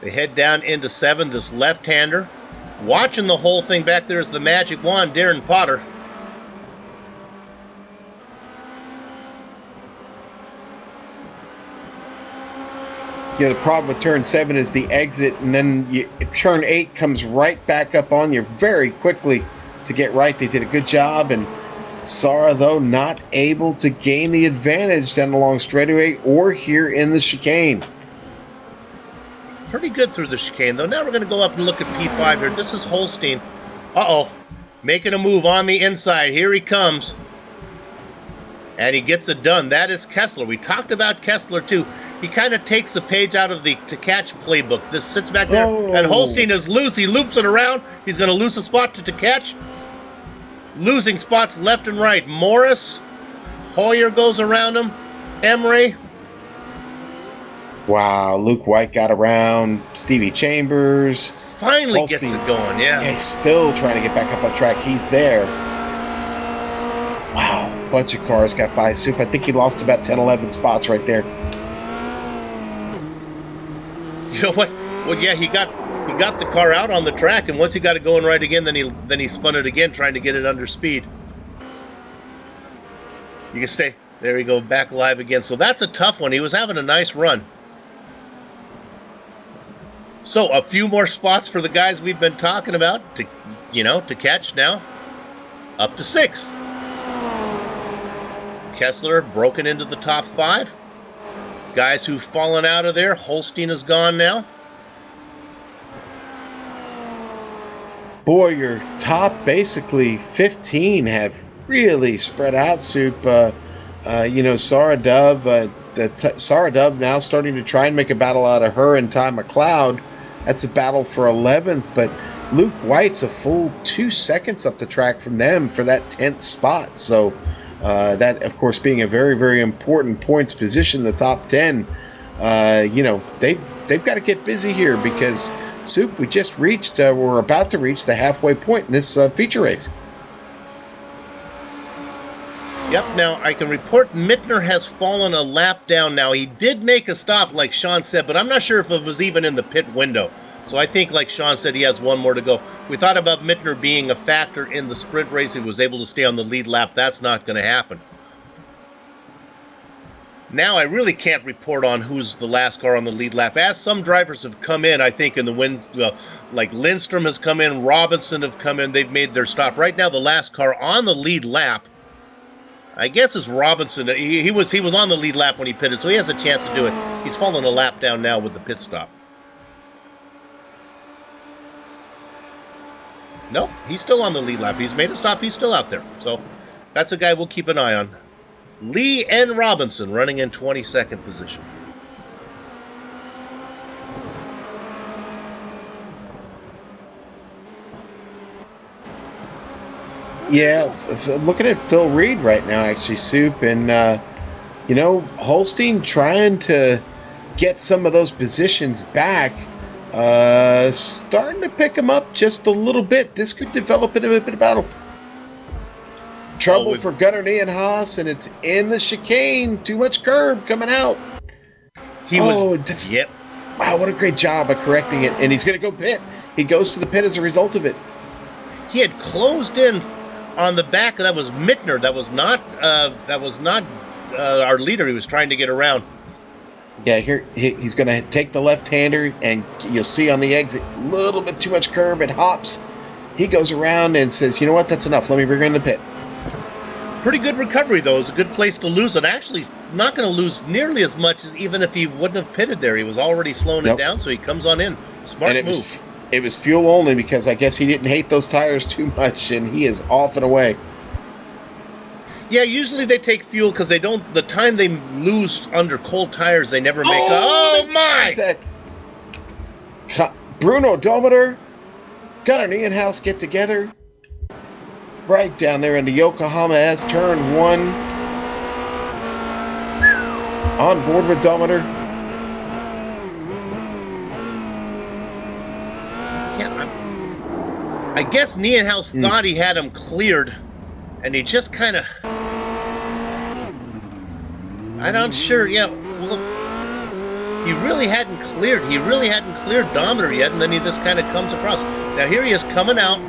S4: They head down into 7, this left-hander. Watching the whole thing back there is the magic wand, Darren Potter.
S3: The problem with turn 7 is the exit, and then turn 8 comes right back up on you very quickly to get right. They did a good job, and Sarah, though, not able to gain the advantage down the long straightaway or here in the chicane.
S4: Pretty good through the chicane, though. Now we're going to go up and look at P5 here. This is Holstein. Uh-oh. Making a move on the inside. Here he comes. And he gets it done. That is Kessler. We talked about Kessler, too. He kind of takes the page out of the To Catch playbook. This sits back there, and Holstein is loose. He loops it around. He's going to lose a spot to Catch. Losing spots left and right. Morris. Hoyer goes around him. Emery.
S3: Wow, Luke White got around. Stevie Chambers.
S4: Finally Holstein gets it going, yeah.
S3: He's still trying to get back up on track. He's there. Wow, bunch of cars got by Soup. I think he lost about 10, 11 spots right there.
S4: You know what? Well, yeah, he got the car out on the track, and once he got it going right again, then he spun it again, trying to get it under speed. You can stay. There we go, back alive again. So that's a tough one. He was having a nice run. So a few more spots for the guys we've been talking about to catch now. Up to 6th. Kessler broken into the top 5. Guys who've fallen out of there. Holstein is gone now.
S3: Boy, your top basically 15 have really spread out, Soup. Sarah Dove, Sarah Dove now starting to try and make a battle out of her and Ty McLeod. That's a battle for 11th, but Luke White's a full 2 seconds up the track from them for that 10th spot. So that, of course, being a very, very important points position in the top 10, they've got to get busy here because, Soup, we just reached, we're about to reach the halfway point in this feature race.
S4: Yep, now I can report Mittner has fallen a lap down now. He did make a stop, like Sean said, but I'm not sure if it was even in the pit window. So I think, like Sean said, he has one more to go. We thought about Mittner being a factor in the sprint race. He was able to stay on the lead lap. That's not going to happen. Now I really can't report on who's the last car on the lead lap. As some drivers have come in, I think in the win, like Lindstrom has come in, Robinson have come in. They've made their stop. Right now, the last car on the lead lap, I guess, is Robinson. He was on the lead lap when he pitted, so he has a chance to do it. He's fallen a lap down now with the pit stop. No, he's still on the lead lap. He's made a stop. He's still out there. So that's a guy we'll keep an eye on. Lee N. Robinson running in 22nd position.
S3: Yeah, looking at Phil Reed right now, actually, Soup, and, Holstein trying to get some of those positions back, starting to pick them up just a little bit. This could develop into a bit of battle. Trouble for Gunnar Haas, and it's in the chicane. Too much curb coming out.
S4: Yep.
S3: Wow, what a great job of correcting it. And he's going to go pit. He goes to the pit as a result of it.
S4: He had closed in on the back. That was Mittner. That was not our leader. He was trying to get around.
S3: Yeah, here he's going to take the left-hander, and you'll see on the exit a little bit too much curb. It hops. He goes around and says, you know what, that's enough. Let me bring her in the pit.
S4: Pretty good recovery, though. It's a good place to lose, and actually not going to lose nearly as much as even if he wouldn't have pitted there. He was already slowing it down, so he comes on in. Smart move.
S3: It was fuel only because I guess he didn't hate those tires too much, and he is off and away.
S4: Yeah, usually they take fuel because they don't. The time they lose under cold tires, they never make. My!
S3: Contact. Bruno Dometer, Gunnar Niehaus get together. Right down there in the Yokohama S, turn 1. On board with Dometer.
S4: Yeah, I guess Niehaus thought he had him cleared, and he just kind of. I'm not sure. Yeah, look, he really hadn't cleared. He really hadn't cleared Dometer yet, and then he just kind of comes across. Now here he is coming out.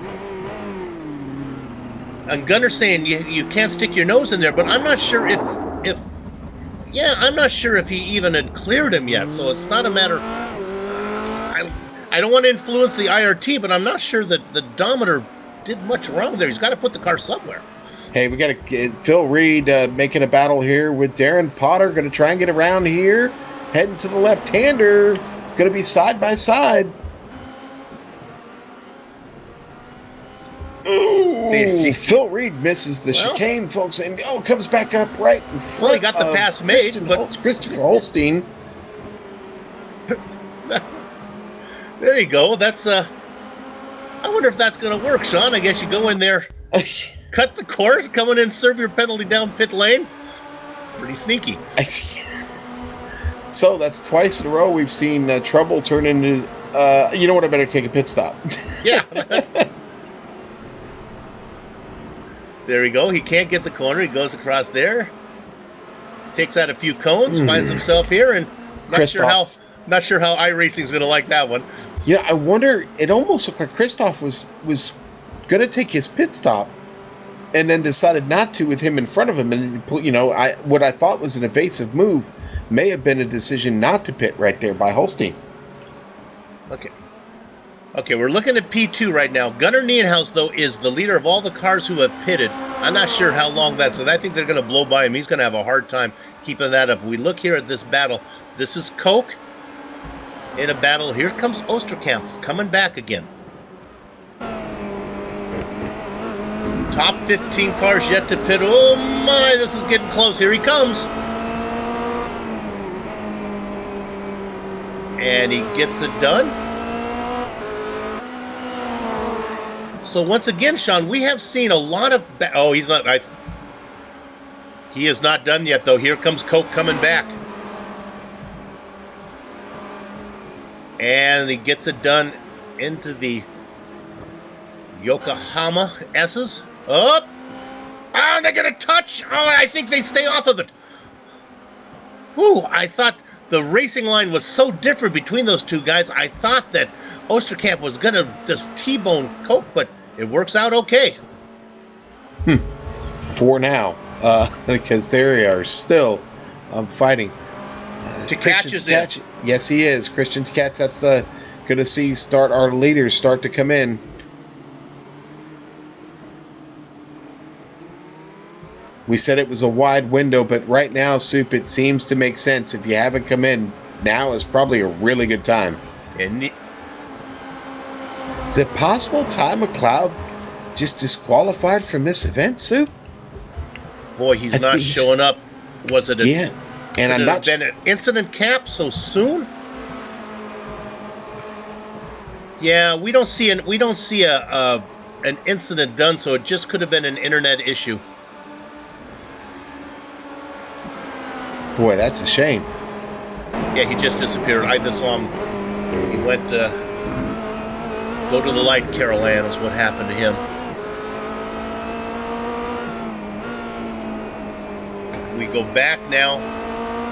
S4: And Gunner's saying you can't stick your nose in there, but I'm not sure I'm not sure if he even had cleared him yet. So it's not a matter. I don't want to influence the IRT, but I'm not sure that the Dometer did much wrong there. He's got to put the car somewhere.
S3: Hey, we got Phil Reed making a battle here with Darren Potter. Going to try and get around here, heading to the left-hander. It's going to be side by side. Ooh, Phil Reed misses the chicane, folks, and comes back up right in front.
S4: Well, he got the pass made,
S3: Christopher Holstein.
S4: There you go. That's I wonder if that's going to work, Sean. I guess you go in there, cut the course, come in and serve your penalty down pit lane. Pretty sneaky.
S3: So that's twice in a row we've seen trouble turn into. You know what? I better take a pit stop.
S4: Yeah. There we go. He can't get the corner. He goes across Not sure how iRacing's going to like that one.
S3: Yeah, I wonder. It almost looked like Christoph was going to take his pit stop, and then decided not to with him in front of him. And what I thought was an evasive move may have been a decision not to pit right there by Holstein.
S4: Okay, we're looking at P2 right now. Gunnar Nienhaus, though, is the leader of all the cars who have pitted. I'm not sure how long that's, and I think they're going to blow by him. He's going to have a hard time keeping that up. We look here at this battle. This is Koch in a battle. Here comes Osterkamp coming back again. Top 15 cars yet to pit. Oh my, this is getting close. Here he comes. And he gets it done. So once again, Sean, we have seen a lot of... oh, he's not... he is not done yet, though. Here comes Koch coming back. And he gets it done into the Yokohama S's. Up. Oh, they get a touch. Oh, I think they stay off of it. Whew, I thought the racing line was so different between those two guys. I thought that Osterkamp was going to just T-bone Koch, but it works out okay.
S3: For now, because they are still fighting.
S4: Tkach is in.
S3: Yes, he is. Christian Tkach, that's the going to see our leaders start to come in. We said it was a wide window, but right now, Soup, it seems to make sense. If you haven't come in, now is probably a really good time. Is it possible Ty McLeod just disqualified from this event, Soup?
S4: Boy, he's not showing up. Was it?
S3: Yeah, and I'm not.
S4: Been an incident cap so soon? Yeah, we don't see an incident done, so it just could have been an internet issue.
S3: Boy, that's a shame.
S4: Yeah, he just disappeared. I just saw him. He went go to the light, Carol Ann, is what happened to him. We go back now.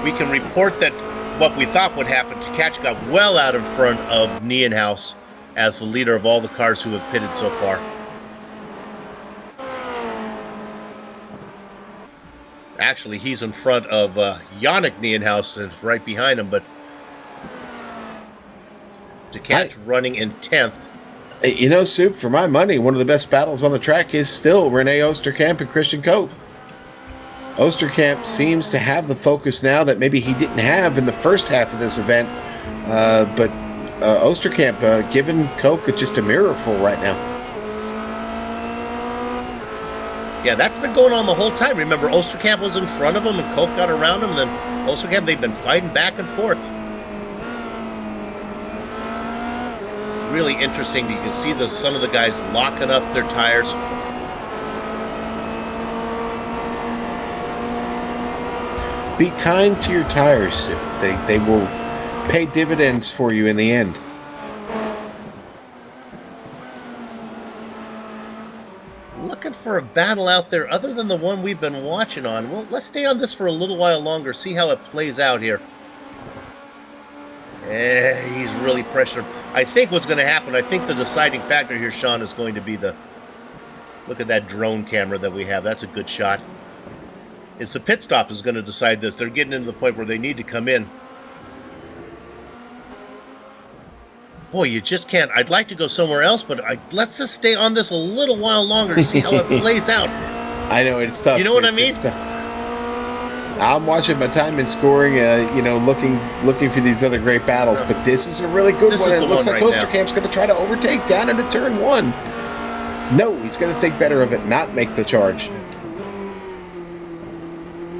S4: We can report that what we thought would happen. Tkach got well out in front of Nienhaus as the leader of all the cars who have pitted so far. Actually, he's in front of Yannick Nienhaus, and right behind him, but Tkach running in 10th.
S3: You know, Soup, for my money, one of the best battles on the track is still Rene Osterkamp and Christian Koch. Osterkamp seems to have the focus now that maybe he didn't have in the first half of this event, but Osterkamp giving Koch just a mirrorful right now.
S4: Yeah, that's been going on the whole time. Remember, Osterkamp was in front of him and Koch got around him, and then Osterkamp, they've been fighting back and forth. Really interesting. You can see some of the guys locking up their tires.
S3: Be kind to your tires, Soup. They will pay dividends for you in the end.
S4: Looking for a battle out there other than the one we've been watching on. Well, let's stay on this for a little while longer, see how it plays out here. He's really pressured. I think what's going to happen, I think the deciding factor here, Sean, is going to be the... Look at that drone camera that we have. That's a good shot. It's the pit stop is going to decide this. They're getting into the point where they need to come in. Boy, you just can't. I'd like to go somewhere else, but let's just stay on this a little while longer to see how it plays out.
S3: I know, it's tough.
S4: You know what I mean?
S3: I'm watching my time and scoring, looking for these other great battles, but this is a really good one. It looks like Osterkamp's going to try to overtake down into turn 1. No, he's going to think better of it, not make the charge.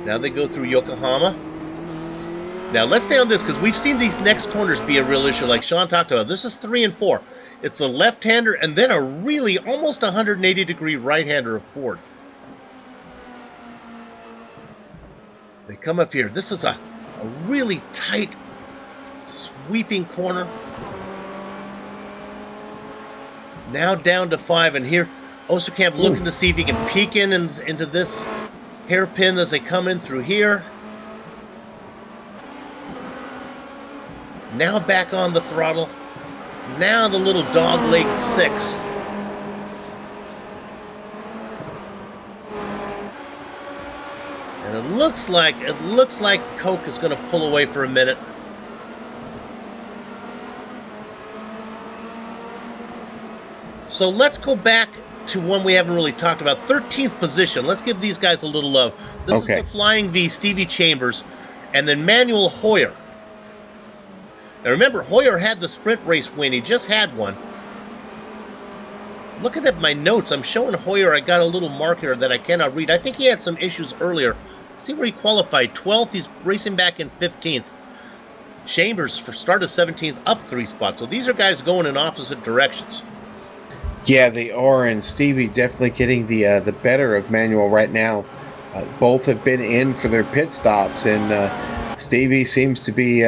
S4: Now they go through Yokohama. Now let's stay on this because we've seen these next corners be a real issue like Sean talked about. This is 3 and 4. It's a left-hander and then a really almost 180-degree right-hander of Ford. They come up here. This is a really tight, sweeping corner. Now down to 5, and here Osterkamp looking to see if he can peek in into this hairpin as they come in through here. Now back on the throttle. Now the little dog-legged 6. And it looks like Coke is going to pull away for a minute. So let's go back to one we haven't really talked about. 13th position. Let's give these guys a little love. This is the Flying V, Stevie Chambers, and then Manuel Hoyer. Now remember, Hoyer had the sprint race win. He just had one. Looking at my notes, I'm showing Hoyer. I got a little marker that I cannot read. I think he had some issues earlier. See where he qualified. 12th. He's racing back in 15th. Chambers for start of 17th, up 3 spots. So these are guys going in opposite directions.
S3: Yeah, they are, and Stevie definitely getting the better of Manuel right now. Both have been in for their pit stops, and Stevie seems to be,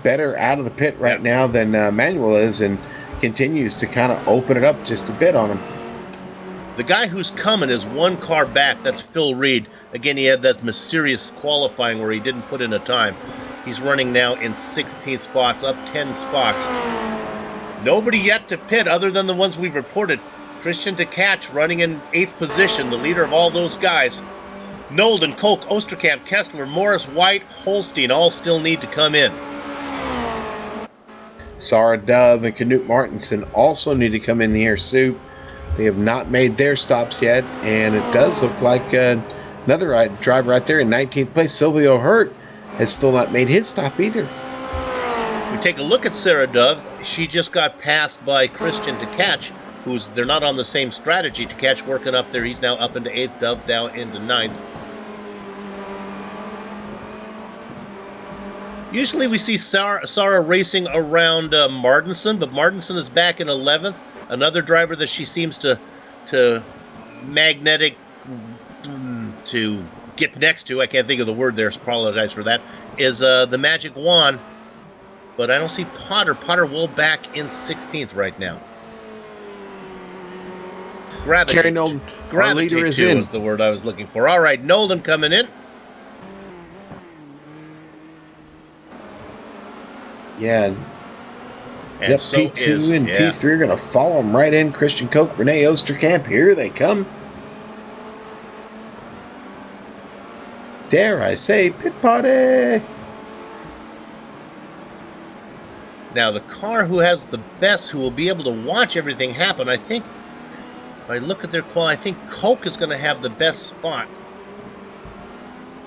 S3: better out of the pit right now than Manuel is, and continues to kind of open it up just a bit on him.
S4: The guy who's coming is one car back. That's Phil Reed. Again, he had that mysterious qualifying where he didn't put in a time. He's running now in 16th spots, up 10 spots. Nobody yet to pit other than the ones we've reported. Christian DeCatch running in 8th position, the leader of all those guys. Nolden, Koch, Osterkamp, Kessler, Morris, White, Holstein all still need to come in.
S3: Sarah Dove and Knut Martinson also need to come in here, Soup. They have not made their stops yet, and it does look like another driver right there in 19th place, Silvio Hurt, has still not made his stop either.
S4: We take a look at Sarah Dove. She just got passed by Christian DeCatch, they're not on the same strategy. DeCatch working up there. He's now up into 8th, Dove down into 9th. Usually we see Sarah racing around Martinson, but Martinson is back in 11th. Another driver that she seems to magnetic to get next to, I can't think of the word there, apologize for that, is the Magic Wand. But I don't see Potter. Potter will back in 16th right now.
S3: Kerry Nolden, our leader, is in.
S4: Was the word I was looking for. All right, Nolden coming in.
S3: Yeah.
S4: And
S3: yep,
S4: so
S3: P2 and P3 are going to follow them right in. Christian Koch, Renee Osterkamp, here they come. Dare I say, pit party.
S4: Now, the car who has the best, who will be able to watch everything happen, I think, if I look at their qual, I think Koch is going to have the best spot.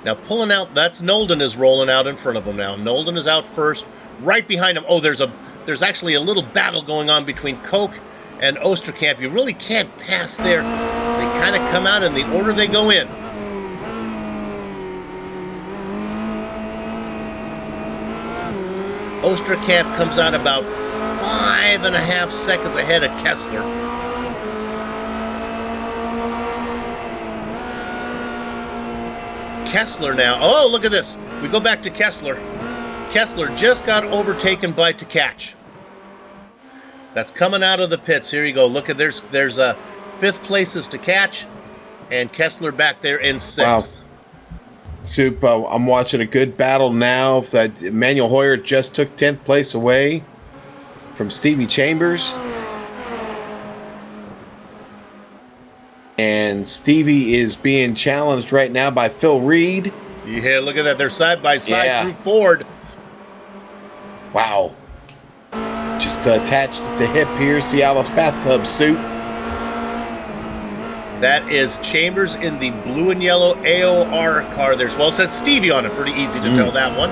S4: Now, pulling out, that's Nolden is rolling out in front of him now. Nolden is out first. Right behind him, there's actually a little battle going on between Koch and Osterkamp. You really can't pass there. They kind of come out in the order they go in. Osterkamp comes out about 5.5 seconds ahead of Kessler. Kessler now. Oh, look at this. We go back to Kessler. Kessler just got overtaken by DeCatch. That's coming out of the pits. Here you go. Look at there's 5th place is DeCatch, and Kessler back there in 6th.
S3: Wow. Soup, I'm watching a good battle now. That Manuel Hoyer just took 10th place away from Stevie Chambers. And Stevie is being challenged right now by Phil Reed.
S4: Yeah, look at that. They're side by side through Ford.
S3: Wow. Just attached at the hip here, Cialis bathtub suit.
S4: That is Chambers in the blue and yellow AOR car there. Well, it says Stevie on it. Pretty easy to tell that one.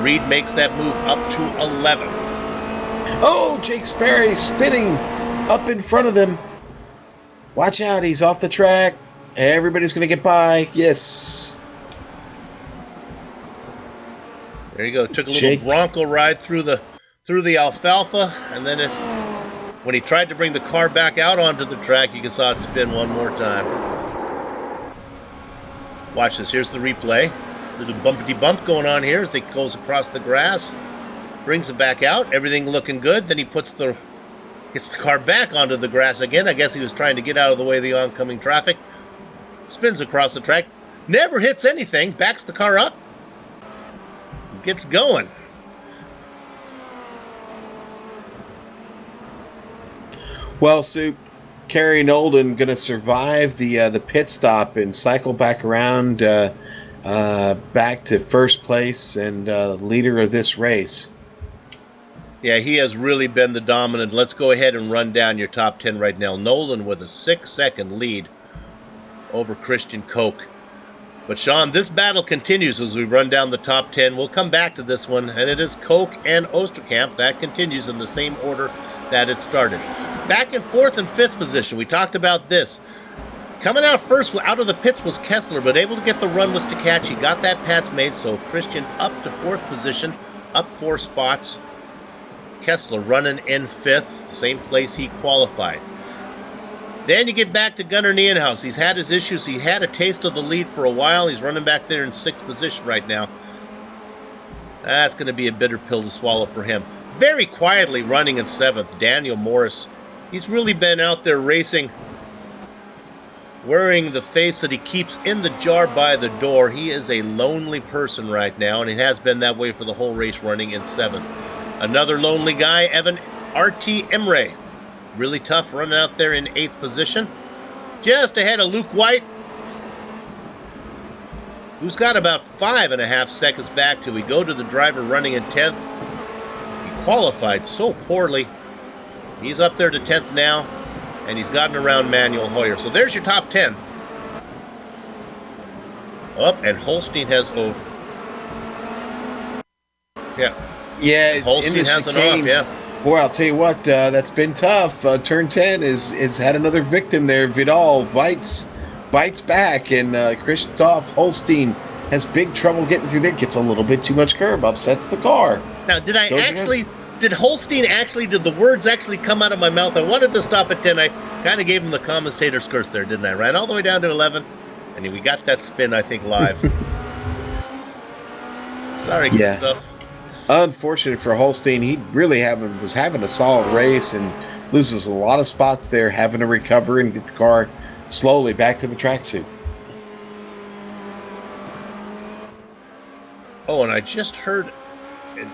S4: Reed makes that move up to 11.
S3: Oh, Jake Sperry spinning up in front of them. Watch out, he's off the track. Everybody's going to get by. Yes.
S4: There you go. Took a little Bronco ride through the alfalfa, and then when he tried to bring the car back out onto the track, you saw it spin one more time. Watch this. Here's the replay. Little bumpity bump going on here as it goes across the grass. Brings it back out. Everything looking good. Then he gets the car back onto the grass again. I guess he was trying to get out of the way of the oncoming traffic. Spins across the track. Never hits anything. Backs the car up. Gets going.
S3: Well, Soup, Kerry Nolden going to survive the pit stop and cycle back around back to first place and leader of this race.
S4: Yeah, he has really been the dominant. Let's go ahead and run down your top 10 right now. Nolan with a 6-second lead over Christian Koch. But, Sean, this battle continues as we run down the top 10. We'll come back to this one, and it is Koch and Osterkamp. That continues in the same order that it started. Back in 4th and 5th position, we talked about this. Coming out first out of the pits was Kessler, but able to get the run was Takachi. Got that pass made, so Christian up to 4th position, up 4 spots. Kessler running in 5th, the same place he qualified. Then you get back to Gunnar Nienhaus. He's had his issues. He had a taste of the lead for a while. He's running back there in 6th position right now. That's going to be a bitter pill to swallow for him. Very quietly running in 7th, Daniel Morris. He's really been out there racing, wearing the face that he keeps in the jar by the door. He is a lonely person right now, and it has been that way for the whole race, running in 7th. Another lonely guy, Evan R.T. Emre. Really tough running out there in 8th position. Just ahead of Luke White, who's got about 5.5 seconds back till we go to the driver running in 10th. He qualified so poorly. He's up there to 10th now, and he's gotten around Manuel Hoyer. So there's your top 10. Up, and Holstein has... Oh, yeah.
S3: Yeah,
S4: Holstein has an off, yeah.
S3: Boy, I'll tell you what, that's been tough. Turn 10 is had another victim there. Vidal bites back, and Christoph Holstein has big trouble getting through there. Gets a little bit too much curb, upsets the car.
S4: Now, did Holstein actually, did the words actually come out of my mouth? I wanted to stop at 10. I kind of gave him the commentator's curse there, didn't I? Ran all the way down to 11, and we got that spin, I think, live. Sorry,
S3: yeah.
S4: Stuff.
S3: Unfortunate for Holstein. He really was having a solid race and loses a lot of spots there, having to recover and get the car slowly back to the tracksuit.
S4: Oh, and I just heard an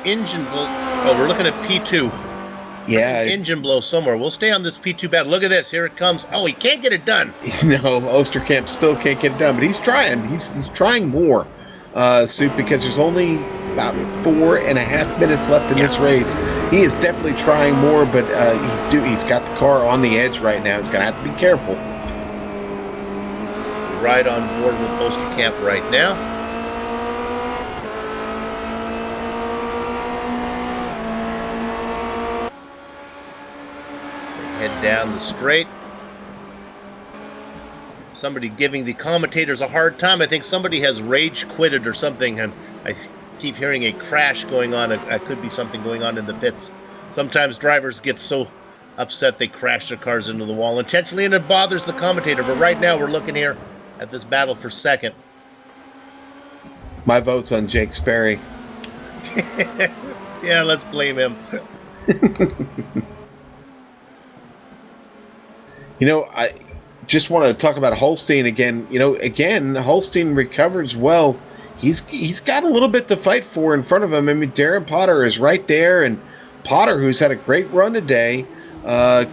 S4: engine blow. Oh, we're looking at P2.
S3: Yeah.
S4: Engine blow somewhere. We'll stay on this P2 battle. Look at this. Here it comes. Oh, he can't get it done.
S3: No, Osterkamp still can't get it done, but he's trying. He's trying more, Soup, because there's only about 4.5 minutes left in this race. He is definitely trying more, but he's got the car on the edge right now. He's going to have to be careful.
S4: Right on board with Osterkamp right now. Head down the straight. Somebody giving the commentators a hard time. I think somebody has rage quitted or something, and I keep hearing a crash going on. It could be something going on in the pits. Sometimes drivers get so upset they crash their cars into the wall intentionally, and it bothers the commentator. But right now we're looking here at this battle for second.
S3: My vote's on Jake Sperry.
S4: Yeah, let's blame him.
S3: I just want to talk about Holstein again. Again, Holstein recovers well. He's got a little bit to fight for in front of him. I mean, Darren Potter is right there, and Potter, who's had a great run today,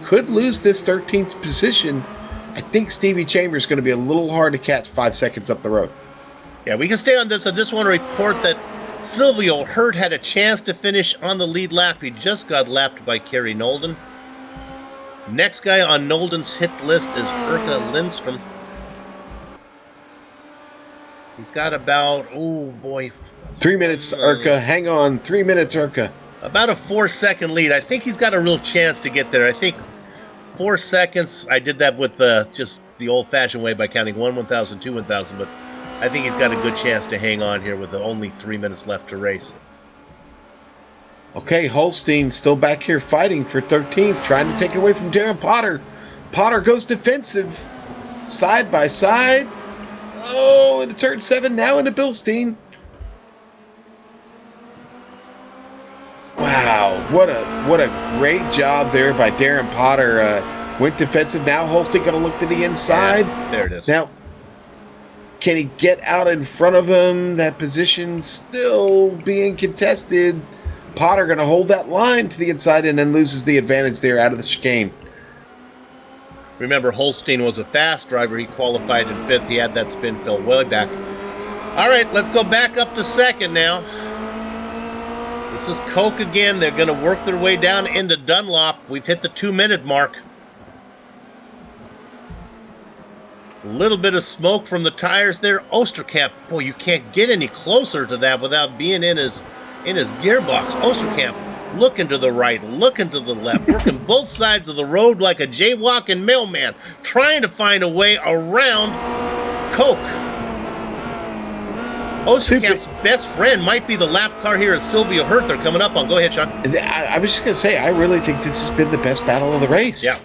S3: could lose this 13th position. I think Stevie Chambers is going to be a little hard to catch 5 seconds up the road.
S4: Yeah, we can stay on this. I just want to report that Silvio Hurt had a chance to finish on the lead lap. He just got lapped by Kerry Nolden. Next guy on Nolden's hit list is Urka Lindstrom. He's got about,
S3: 3 minutes, Urka. Hang on. 3 minutes, Urka.
S4: About a 4-second lead. I think he's got a real chance to get there. I think 4 seconds. I did that with just the old-fashioned way by counting 1,000, 2, 1,000, but I think he's got a good chance to hang on here with only 3 minutes left to race.
S3: Okay, Holstein still back here fighting for 13th, trying to take it away from Darren Potter. Potter goes defensive, side by side. Oh, into turn 7, now into Bilstein. Wow, what a great job there by Darren Potter. Went defensive. Now Holstein going to look to the inside.
S4: Yeah, there it is.
S3: Now, can he get out in front of him? That position still being contested. Potter going to hold that line to the inside and then loses the advantage there out of the chicane.
S4: Remember, Holstein was a fast driver. He qualified in 5th. He had that spin fill way back. All right, let's go back up to 2nd now. This is Koch again. They're going to work their way down into Dunlop. We've hit the 2-minute mark. A little bit of smoke from the tires there. Osterkamp, boy, you can't get any closer to that without being in his gearbox. Osterkamp looking to the right, looking to the left, working both sides of the road like a jaywalking mailman, trying to find a way around Koch. Osterkamp's best friend might be the lap car here as Sylvia Herther coming up on. Go ahead, Sean.
S3: I was just going to say, I really think this has been the best battle of the race.
S4: Yeah.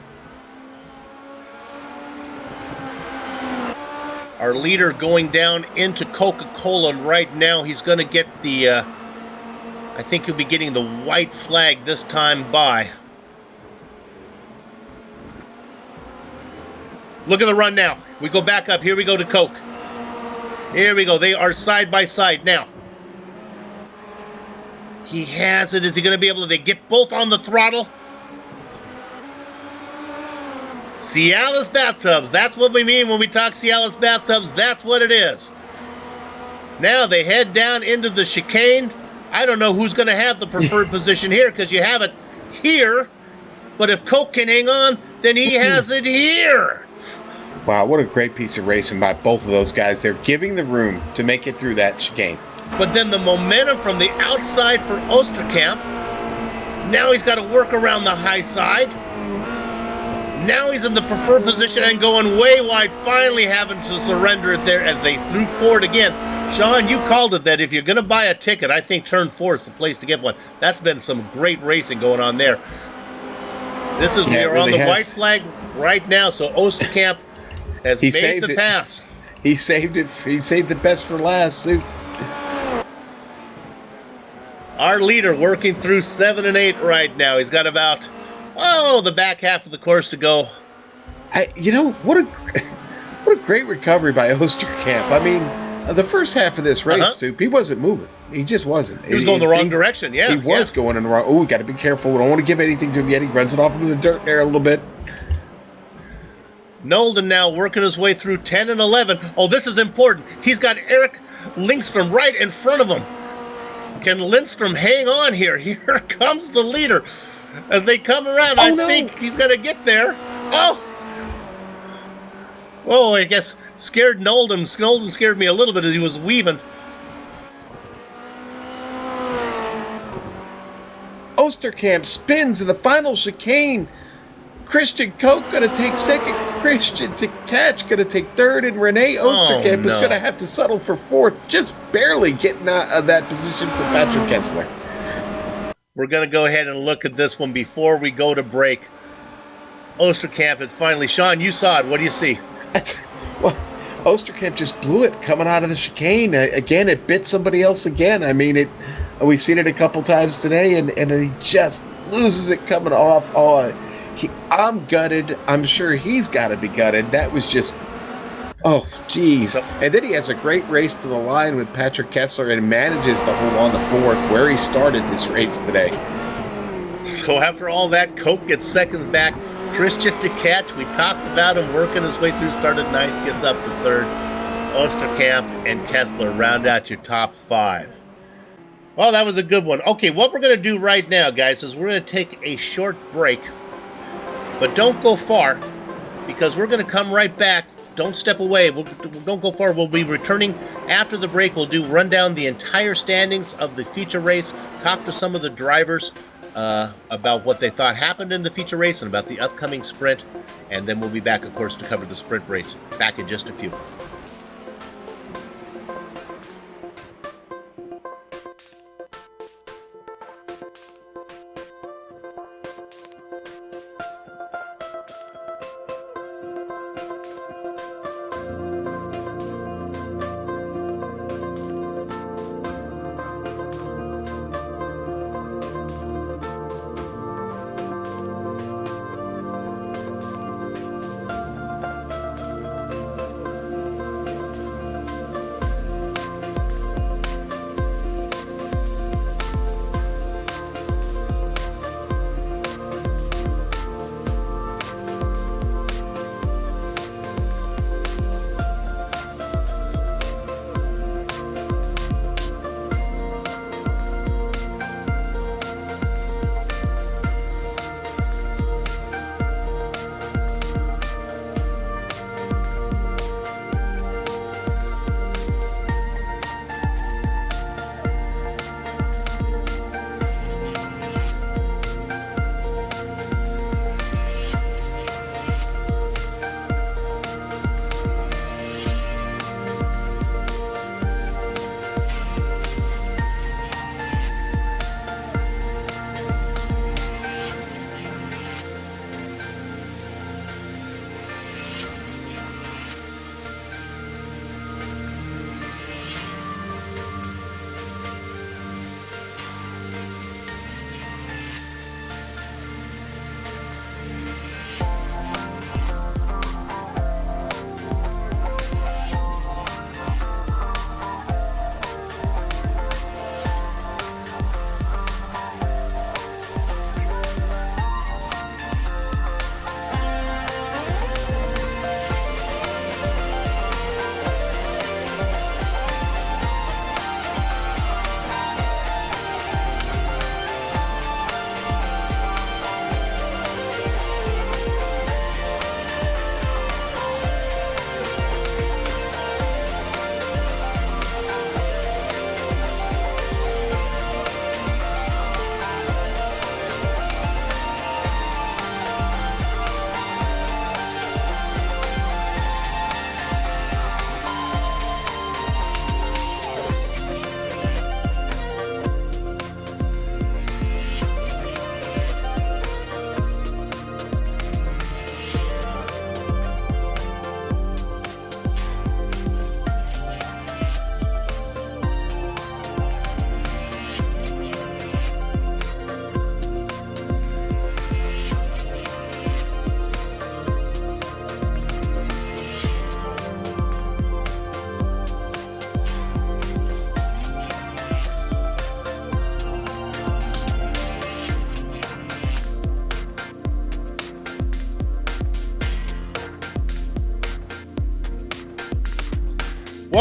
S4: Our leader going down into Coca-Cola right now. He's going to get the, I think he'll be getting the white flag this time by. Look at the run now. We go back up. Here we go to Koch. Here we go. They are side by side now. He has it. Is he going to be able to get both on the throttle? Cialis bathtubs. That's what we mean when we talk Cialis bathtubs. That's what it is. Now they head down into the chicane. I don't know who's going to have the preferred position here because you have it here. But if Koch can hang on, then he has it here.
S3: Wow, what a great piece of racing by both of those guys. They're giving the room to make it through that chicane.
S4: But then the momentum from the outside for Osterkamp. Now he's got to work around the high side. Now he's in the preferred position and going way wide, finally having to surrender it there as they threw forward again. Sean, you called it that if you're going to buy a ticket, I think turn 4 is the place to get one. That's been some great racing going on there. This is, we are on the white flag right now, so Osterkamp has made the pass.
S3: He saved it. He saved the best for last, Sue.
S4: Our leader working through 7 and 8 right now. He's got about, the back half of the course to go.
S3: What a great recovery by Osterkamp. I mean, the first half of this race, Sue, he wasn't moving. He just wasn't.
S4: He was going the wrong direction, yeah.
S3: He was going in the wrong. Oh, we got to be careful. We don't want to give anything to him yet. He runs it off into the dirt there a little bit.
S4: Nolden now working his way through 10 and 11. Oh, this is important. He's got Eric Lindstrom right in front of him. Can Lindstrom hang on here? Here comes the leader. As they come around, I think he's going to get there. Oh, I guess scared Nolden. Nolden scared me a little bit as he was weaving.
S3: Osterkamp spins in the final chicane. Christian Koch going to take second. Christian Tkach going to take third. And Renee Osterkamp is going to have to settle for fourth. Just barely getting out of that position for Patrick Kessler.
S4: We're going to go ahead and look at this one before we go to break. Osterkamp is finally... Sean, you saw it. What do you see?
S3: Well, Osterkamp just blew it coming out of the chicane. Again, it bit somebody else again. I mean, we've seen it a couple times today, and he just loses it coming off. I'm gutted. I'm sure he's got to be gutted. That was just... Oh, geez. And then he has a great race to the line with Patrick Kessler and manages to hold on to fourth where he started this race today.
S4: So after all that, Koch gets second back. Christian Tkach, we talked about him working his way through, started ninth, gets up to third. Osterkamp and Kessler round out your top 5. Well, that was a good one. Okay, what we're going to do right now, guys, is we're going to take a short break. But don't go far, because we're going to come right back. Don't step away. Don't go far. We'll be returning after the break. We'll run down the entire standings of the feature race, talk to some of the drivers about what they thought happened in the feature race and about the upcoming sprint. And then we'll be back, of course, to cover the sprint race. Back in just a few.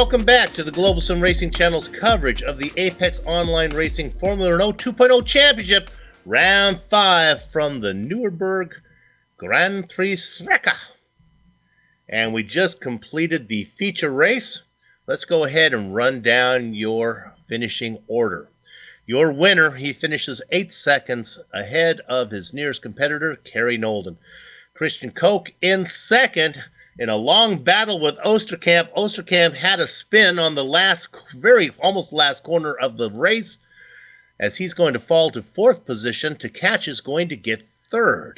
S4: welcome back to the Global Sim Racing Channel's coverage of the Apex Online Racing Formula Renault 2.0 Championship, Round 5 from the Nürburgring Grand Prix Strecke. And we just completed the feature race. Let's go ahead and run down your finishing order. Your winner, he finishes 8 seconds ahead of his nearest competitor, Kerry Nolden. Christian Koch in second. In a long battle with Osterkamp, Osterkamp had a spin on the almost last corner of the race, as he's going to fall to 4th position. Tkach is going to get 3rd.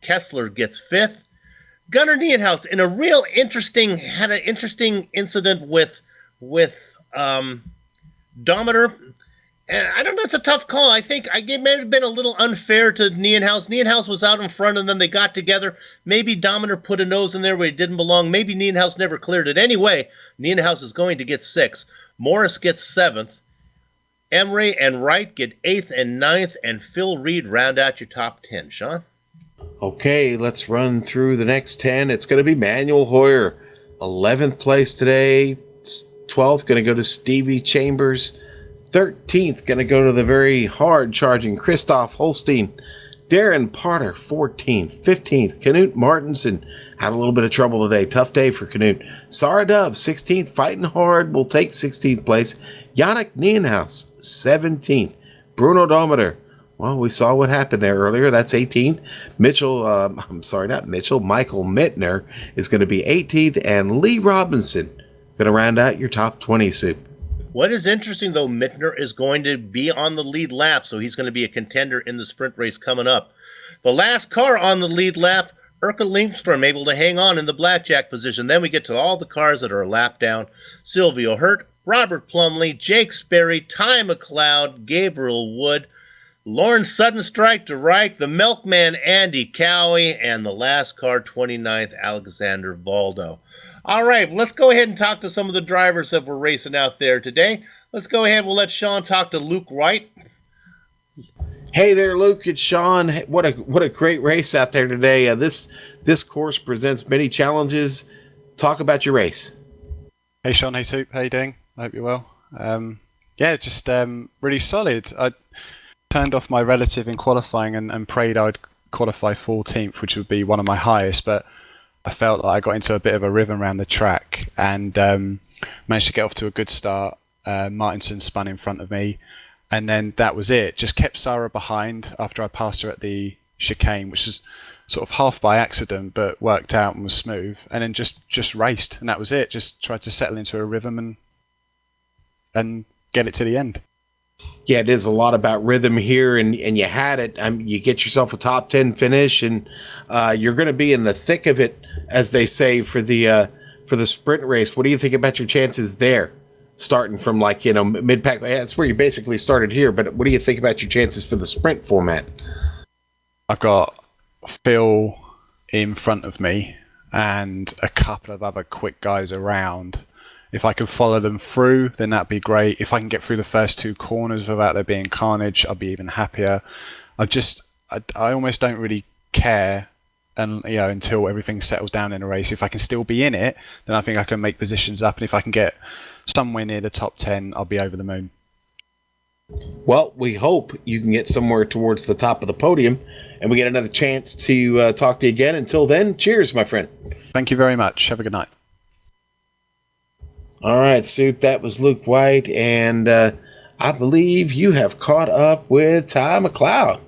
S4: Kessler gets 5th. Gunnar Nienhaus in had an interesting incident with Dometer. And I don't know, it's a tough call. I think it may have been a little unfair to Nienhaus. Nienhaus was out in front, and then they got together. Maybe Dometer put a nose in there where he didn't belong. Maybe Nienhaus never cleared it. Anyway, Nienhaus is going to get 6th. Morris gets 7th. Emery and Wright get 8th and 9th, and Phil Reed round out your top 10. Sean?
S3: Okay, let's run through the next 10. It's going to be Manuel Hoyer, 11th place today. 12th going to go to Stevie Chambers. 13th, going to go to the very hard-charging Christoph Holstein. Darren Potter, 14th. 15th, Knut Martinsen. Had a little bit of trouble today. Tough day for Knut. Sarah Dove, 16th, fighting hard. Will take 16th place. Yannick Nienhaus, 17th. Bruno Dometer. Well, we saw what happened there earlier. That's 18th. Michael Mittner is going to be 18th. And Lee Robinson going to round out your top 20, Soup.
S4: What is interesting, though, Mittner is going to be on the lead lap, so he's going to be a contender in the sprint race coming up. The last car on the lead lap, Erka Lindstrom, able to hang on in the blackjack position. Then we get to all the cars that are a lap down. Silvio Hurt, Robert Plumley, Jake Sperry, Ty McLeod, Gabriel Wood, Lawrence Suddenstrike to Reich, the Milkman Andy Cowie, and the last car, 29th, Alexander Valdo. All right, let's go ahead and talk to some of the drivers that were racing out there today. Let's go ahead. We'll let Sean talk to Luke Wright.
S3: Hey there, Luke. It's Sean. What a great race out there today. This course presents many challenges. Talk about your race.
S6: Hey, Sean. Hey, Soup. How you doing? I hope you're well. Just really solid. I turned off my relative in qualifying and prayed I'd qualify 14th, which would be one of my highest, but I felt like I got into a bit of a rhythm around the track and managed to get off to a good start. Martinson spun in front of me, and then that was it. Just kept Sarah behind after I passed her at the chicane, which was sort of half by accident, but worked out and was smooth. And then just raced, and that was it. Just tried to settle into a rhythm and get it to the end.
S3: Yeah, it is a lot about rhythm here, and you had it. You get yourself a top 10 finish, and you're going to be in the thick of it, as they say, for the sprint race. What do you think about your chances there, starting from mid-pack? That's where you basically started here, but what do you think about your chances for the sprint format?
S6: I've got Phil in front of me and a couple of other quick guys around. If I could follow them through, then that'd be great. If I can get through the first 2 corners without there being carnage, I'll be even happier. I almost don't really care, and until everything settles down in a race. If I can still be in it, then I think I can make positions up, and if I can get somewhere near the top 10, I'll be over the moon.
S3: Well, we hope you can get somewhere towards the top of the podium, and we get another chance to talk to you again. Until then, cheers, my friend.
S6: Thank you very much. Have a good night.
S3: All right, Soup, that was Luke White, and I believe you have caught up with Ty McLeod.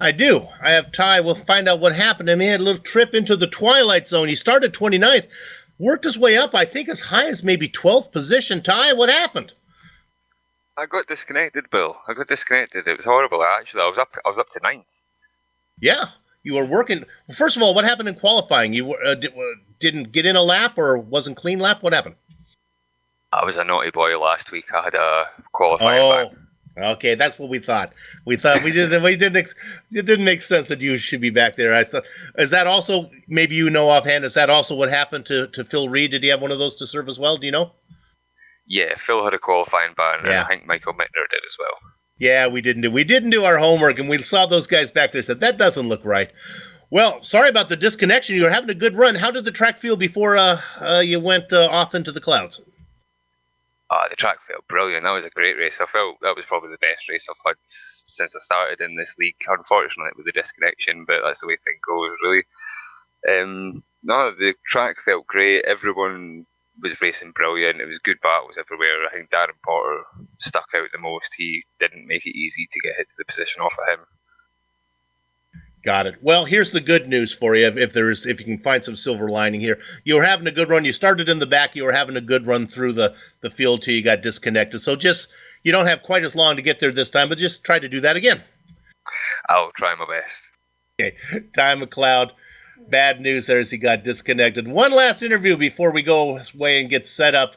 S4: I do. I have Ty. We'll find out what happened to him. He had a little trip into the twilight zone. He started 29th, worked his way up, I think, as high as maybe 12th position. Ty, what happened?
S7: I got disconnected, Bill. I got disconnected. It was horrible, actually. I was up to 9th.
S4: Yeah. You were working. Well, first of all, what happened in qualifying? You didn't get in a lap, or wasn't clean lap? What happened?
S7: I was a naughty boy last week. I had a qualifying back.
S4: Okay, that's what we thought. It didn't make sense that you should be back there. I thought, is that also, maybe offhand, is that also what happened to Phil Reed? Did he have one of those to serve as well? Do you know?
S7: Yeah, Phil had a qualifying ban, and I think Michael Mittner did as well.
S4: Yeah, we didn't do our homework, and we saw those guys back there and said, that doesn't look right. Well, sorry about the disconnection. You were having a good run. How did the track feel before you went off into the clouds?
S7: The track felt brilliant. That was a great race. I felt that was probably the best race I've had since I started in this league. Unfortunately, with the disconnection, but that's the way things go, really. No, the track felt great. Everyone was racing brilliant. It was good battles everywhere. I think Darren Potter stuck out the most. He didn't make it easy to get hit to the position off of him.
S4: Got it. Well, here's the good news for you. If you can find some silver lining here, you were having a good run. You started in the back. You were having a good run through the field till you got disconnected. So you don't have quite as long to get there this time, but just try to do that again.
S7: I'll try my best.
S4: Okay. Ty McLeod. Bad news there as he got disconnected. One last interview before we go away and get set up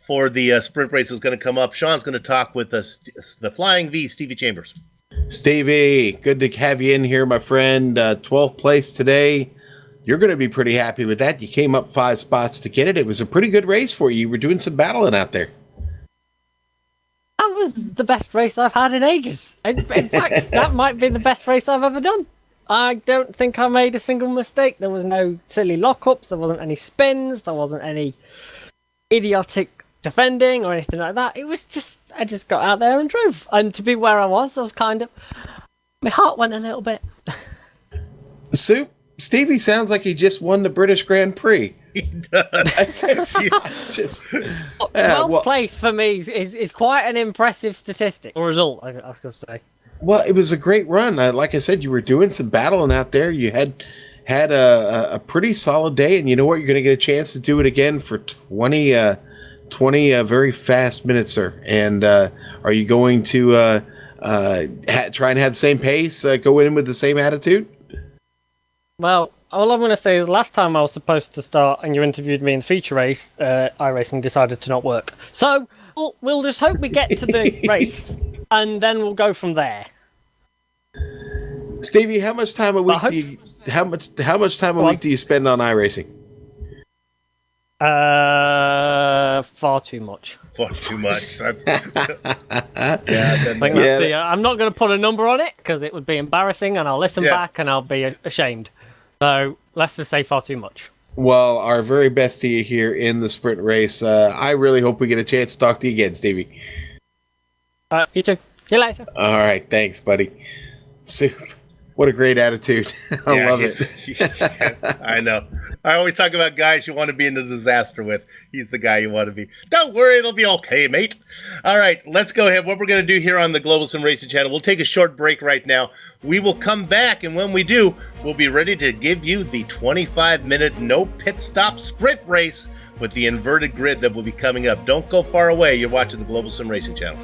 S4: for the sprint race is going to come up. Sean's going to talk with the Flying V, Stevie Chambers.
S3: Stevie, good to have you in here, my friend. 12th place today. You're going to be pretty happy with that. You came up 5 spots to get it. It was a pretty good race for you. You were doing some battling out there.
S8: That was the best race I've had in ages. In fact, that might be the best race I've ever done. I don't think I made a single mistake. There was no silly lockups. There wasn't any spins. There wasn't any idiotic defending or anything like that. It was just, I just got out there and drove. And to be where I was kind of, my heart went a little bit.
S3: Soup, Stevie sounds like he just won the British Grand Prix.
S4: He does.
S8: 12th place for me is quite an impressive statistic, or result, I have to say.
S3: Well, it was a great run. Like I said, you were doing some battling out there. You had a pretty solid day, and you know what? You're going to get a chance to do it again for 20 very fast minutes, sir. And are you going to try and have the same pace, go in with the same attitude?
S8: Well, all I'm going to say is last time I was supposed to start and you interviewed me in the feature race, iRacing decided to not work. So we'll just hope we get to the race, and then we'll go from there.
S3: Stevie, how much time a week do you spend on iRacing?
S8: Far too much.
S4: Far too much. That's
S8: I'm not going to put a number on it because it would be embarrassing, and I'll listen back and I'll be ashamed. So let's just say far too much.
S3: Well, our very best to you here in the sprint race. I really hope we get a chance to talk to you again, Stevie.
S8: You too. See you later.
S3: All right. Thanks, buddy. Soup. What a great attitude. I love it.
S4: I know. I always talk about guys you want to be in a disaster with. He's the guy you want to be. Don't worry, it'll be okay, mate. All right, let's go ahead. What we're going to do here on the Global Sim Racing channel, we'll take a short break right now. We will come back, and when we do, we'll be ready to give you the 25-minute no pit stop sprint race with the inverted grid that will be coming up. Don't go far away. You're watching the Global Sim Racing channel.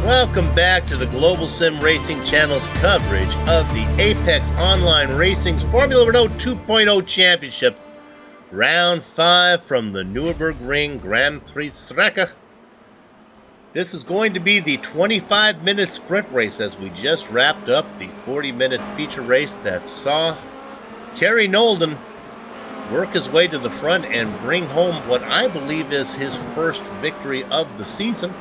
S4: Welcome back to the Global Sim Racing Channel's coverage of the Apex Online Racing's Formula Renault 2.0 Championship, Round 5 from the Nürburgring Grand Prix Strecke. This is going to be the 25-minute sprint race as we just wrapped up the 40-minute feature race that saw Kerry Nolden work his way to the front and bring home what I believe is his first victory of the season.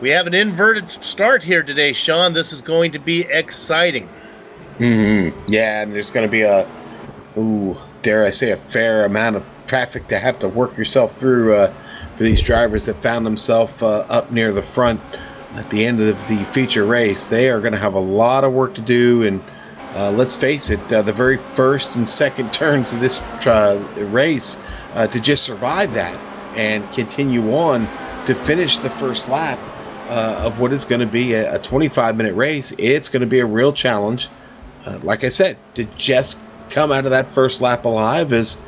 S4: We have an inverted start here today, Sean. This is going to be exciting.
S3: Yeah, and there's going to be dare I say, a fair amount of traffic to have to work yourself through for these drivers that found themselves up near the front at the end of the feature race. They are going to have a lot of work to do, and let's face it, the very first and second turns of this race, to just survive that and continue on to finish the first lap of what is going to be a 25-minute race, it's going to be a real challenge. Like I said, to just come out of that first lap alive, as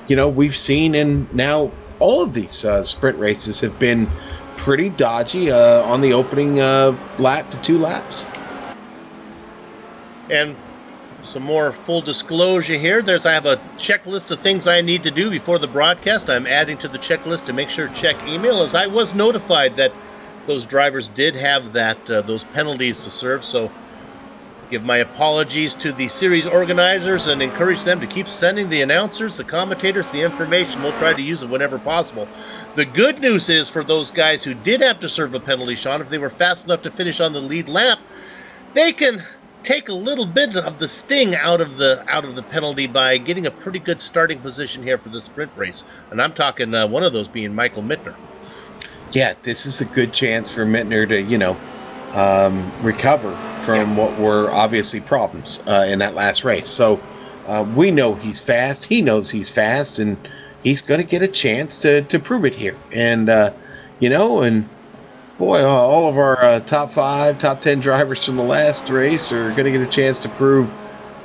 S3: you know, we've seen in now all of these sprint races have been pretty dodgy on the opening lap to 2 laps.
S4: And some more full disclosure here. I have a checklist of things I need to do before the broadcast. I'm adding to the checklist to make sure to check email, as I was notified that those drivers did have those penalties to serve. So give my apologies to the series organizers and encourage them to keep sending the announcers, the commentators, the information. We'll try to use it whenever possible. The good news is for those guys who did have to serve a penalty, Sean, if they were fast enough to finish on the lead lap, they can take a little bit of the sting out of the penalty by getting a pretty good starting position here for the sprint race. And I'm talking one of those being Michael Mittner.
S3: Yeah, this is a good chance for Mittner to, recover from what were obviously problems in that last race. So we know he's fast. He knows he's fast, and he's going to get a chance to prove it here. And, and boy, all of our top 5, top 10 drivers from the last race are going to get a chance to prove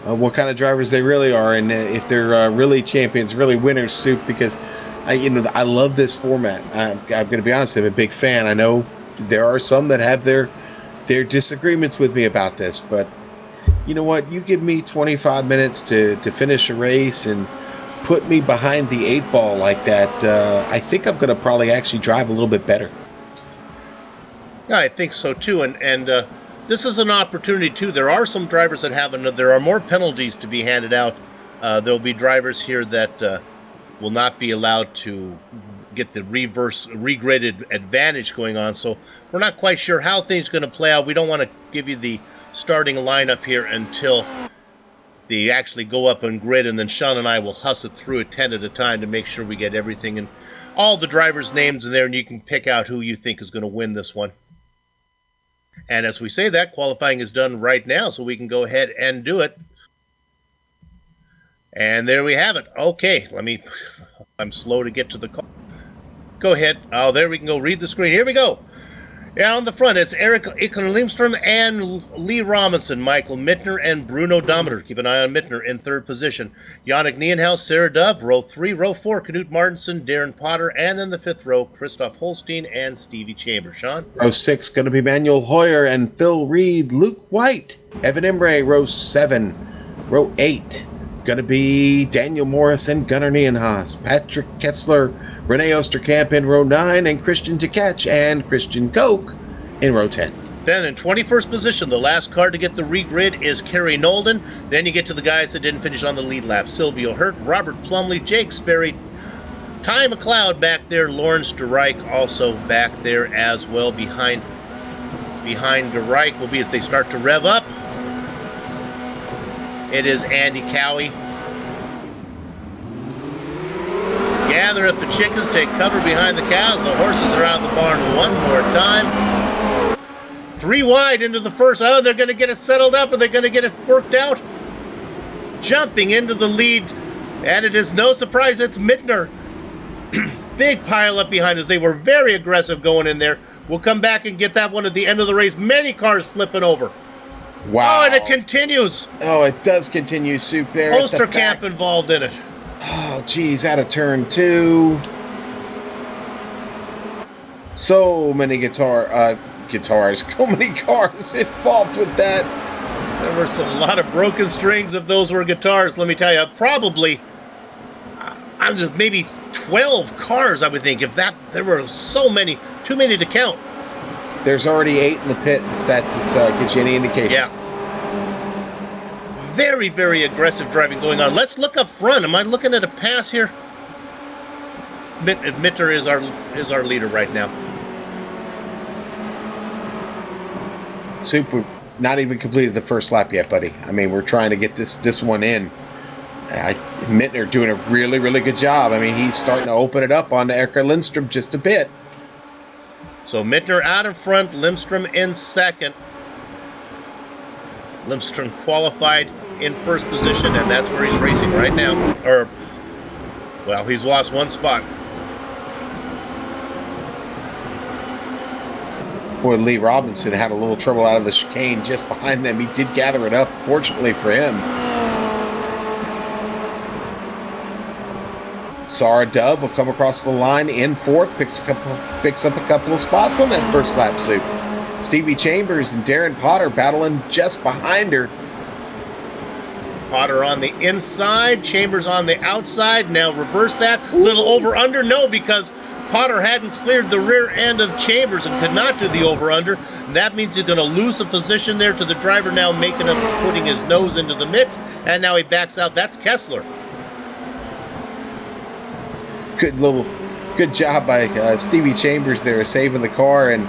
S3: what kind of drivers they really are, and if they're really champions, really winners, Soup, because I love this format. I'm going to be honest, I'm a big fan. I know there are some that have their disagreements with me about this, but you know what? You give me 25 minutes to finish a race and put me behind the 8 ball like that, I think I'm going to probably actually drive a little bit better.
S4: Yeah, I think so too, and this is an opportunity too. There are some drivers that there are more penalties to be handed out. There'll be drivers here that will not be allowed to get the regraded advantage going on. So we're not quite sure how things are going to play out. We don't want to give you the starting lineup here until they actually go up and grid, and then Sean and I will hustle through it 10 at a time to make sure we get everything and all the drivers' names in there, and you can pick out who you think is going to win this one. And as we say that, qualifying is done right now, so we can go ahead and do it. And there we have it. Okay, I'm slow to get to the call. Go ahead. Oh, there we can go read the screen. Here we go. Yeah, on the front, it's Eric Limstrom and Lee Robinson, Michael Mittner, and Bruno Dometer. Keep an eye on Mittner in 3rd position. Yannick Nienhaus, Sarah Dove, row 3. Row 4, Knut Martinson, Darren Potter, and then the 5th row, Christoph Holstein and Stevie Chambers. Sean?
S3: Row 6, going to be Manuel Hoyer and Phil Reed, Luke White, Evan Imre, row 7. Row 8, going to be Daniel Morris and Gunnar Nienhaus, Patrick Kessler, Rene Osterkamp in row 9, and Christian Tkach and Christian Koch in row 10.
S4: Then in 21st position, the last car to get the regrid is Kerry Nolden. Then you get to the guys that didn't finish on the lead lap. Silvio Hurt, Robert Plumley, Jake Sperry, Ty McLeod back there, Lawrence DeReich also back there as well. Behind DeReich will be, as they start to rev up, it is Andy Cowie. Gather up the chickens, take cover behind the cows. The horses are out of the barn one more time. 3 wide into the first. Oh, they're going to get it settled up. Are they going to get it worked out? Jumping into the lead. And it is no surprise it's Mittner. Big pile up behind us. They were very aggressive going in there. We'll come back and get that one at the end of the race. Many cars flipping over.
S3: Wow.
S4: Oh, and it continues.
S3: Oh, it does continue, Soup, there.
S4: Osterkamp involved in it.
S3: Oh, geez, out of turn 2. So many guitars. So many cars involved with that.
S4: There were a lot of broken strings if those were guitars, let me tell you. Probably, I'm just maybe 12 cars, I would think. If that, there were so many, too many to count.
S3: There's already 8 in the pit, if that gives you any indication.
S4: Yeah. Very, very aggressive driving going on. Let's look up front. Am I looking at a pass here? Mitter is our leader right now.
S3: Soup, we've not even completed the first lap yet, buddy. I mean, we're trying to get this one in. Mittner doing a really, really good job. I mean, he's starting to open it up on Erika Lindstrom just a bit.
S4: So Mittner out in front, Lindstrom in second. Lindstrom qualified in first position, and that's where he's racing right now. Well, he's lost one spot.
S3: Boy, Lee Robinson had a little trouble out of the chicane just behind them. He did gather it up, fortunately for him. Sarah Dove will come across the line in fourth, picks up a couple of spots on that first lap, Soup. Stevie Chambers and Darren Potter battling just behind her.
S4: Potter on the inside, Chambers on the outside. Now reverse that. Little over-under? No, because Potter hadn't cleared the rear end of Chambers and could not do the over-under. That means he's going to lose a position there to the driver now putting his nose into the mix. And now he backs out. That's Kessler.
S3: Good job by Stevie Chambers there, saving the car and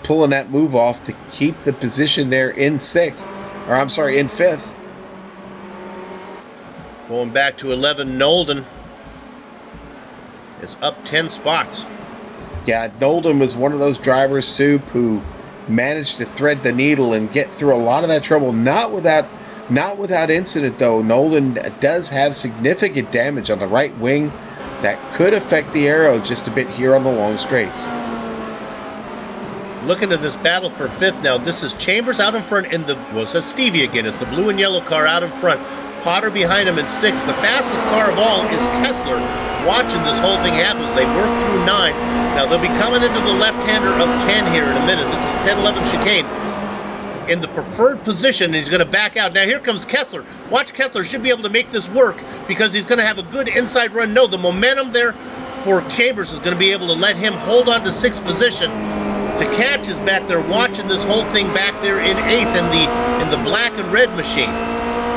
S3: pulling that move off to keep the position there in fifth.
S4: Going back to 11, Nolden is up 10 spots.
S3: Yeah, Nolden was one of those drivers, Soup, who managed to thread the needle and get through a lot of that trouble. Not without incident, though. Nolden does have significant damage on the right wing that could affect the aero just a bit here on the long straights.
S4: Looking at this battle for fifth now. This is Chambers out in front that's Stevie again. It's the blue and yellow car out in front. Potter behind him in sixth. The fastest car of all is Kessler. Watching this whole thing happen as they work through 9. Now they'll be coming into the left-hander of 10 here in a minute. This is 10-11 chicane. In the preferred position, and he's going to back out. Now here comes Kessler. Watch Kessler. Should be able to make this work because he's going to have a good inside run. No, the momentum there for Chambers is going to be able to let him hold on to 6th position. Tkach is back there watching this whole thing back there in 8th in the black and red machine.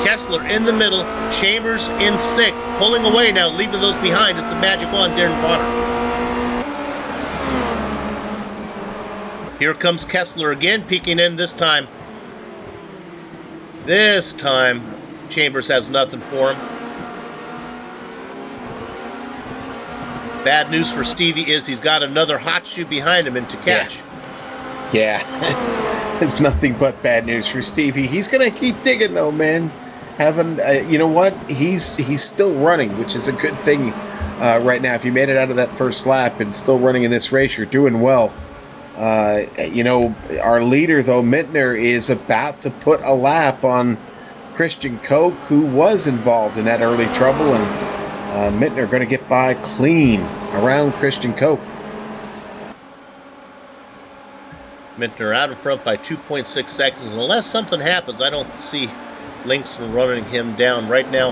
S4: Kessler in the middle, Chambers in 6th, pulling away now, leaving those behind is the magic one, Darren Potter. Here comes Kessler again, peeking in this time. This time, Chambers has nothing for him. Bad news for Stevie is he's got another hot shoe behind him in Tkach.
S3: Yeah, it's nothing but bad news for Stevie. He's going to keep digging, though, man. You know what? He's still running, which is a good thing right now. If you made it out of that first lap and still running in this race, you're doing well. Our leader, though, Mittner, is about to put a lap on Christian Koch, who was involved in that early trouble, and Mittner going to get by clean around Christian Koch.
S4: Mittner out in front by 2.6 seconds. Unless something happens, I don't see Lindstrom running him down right now.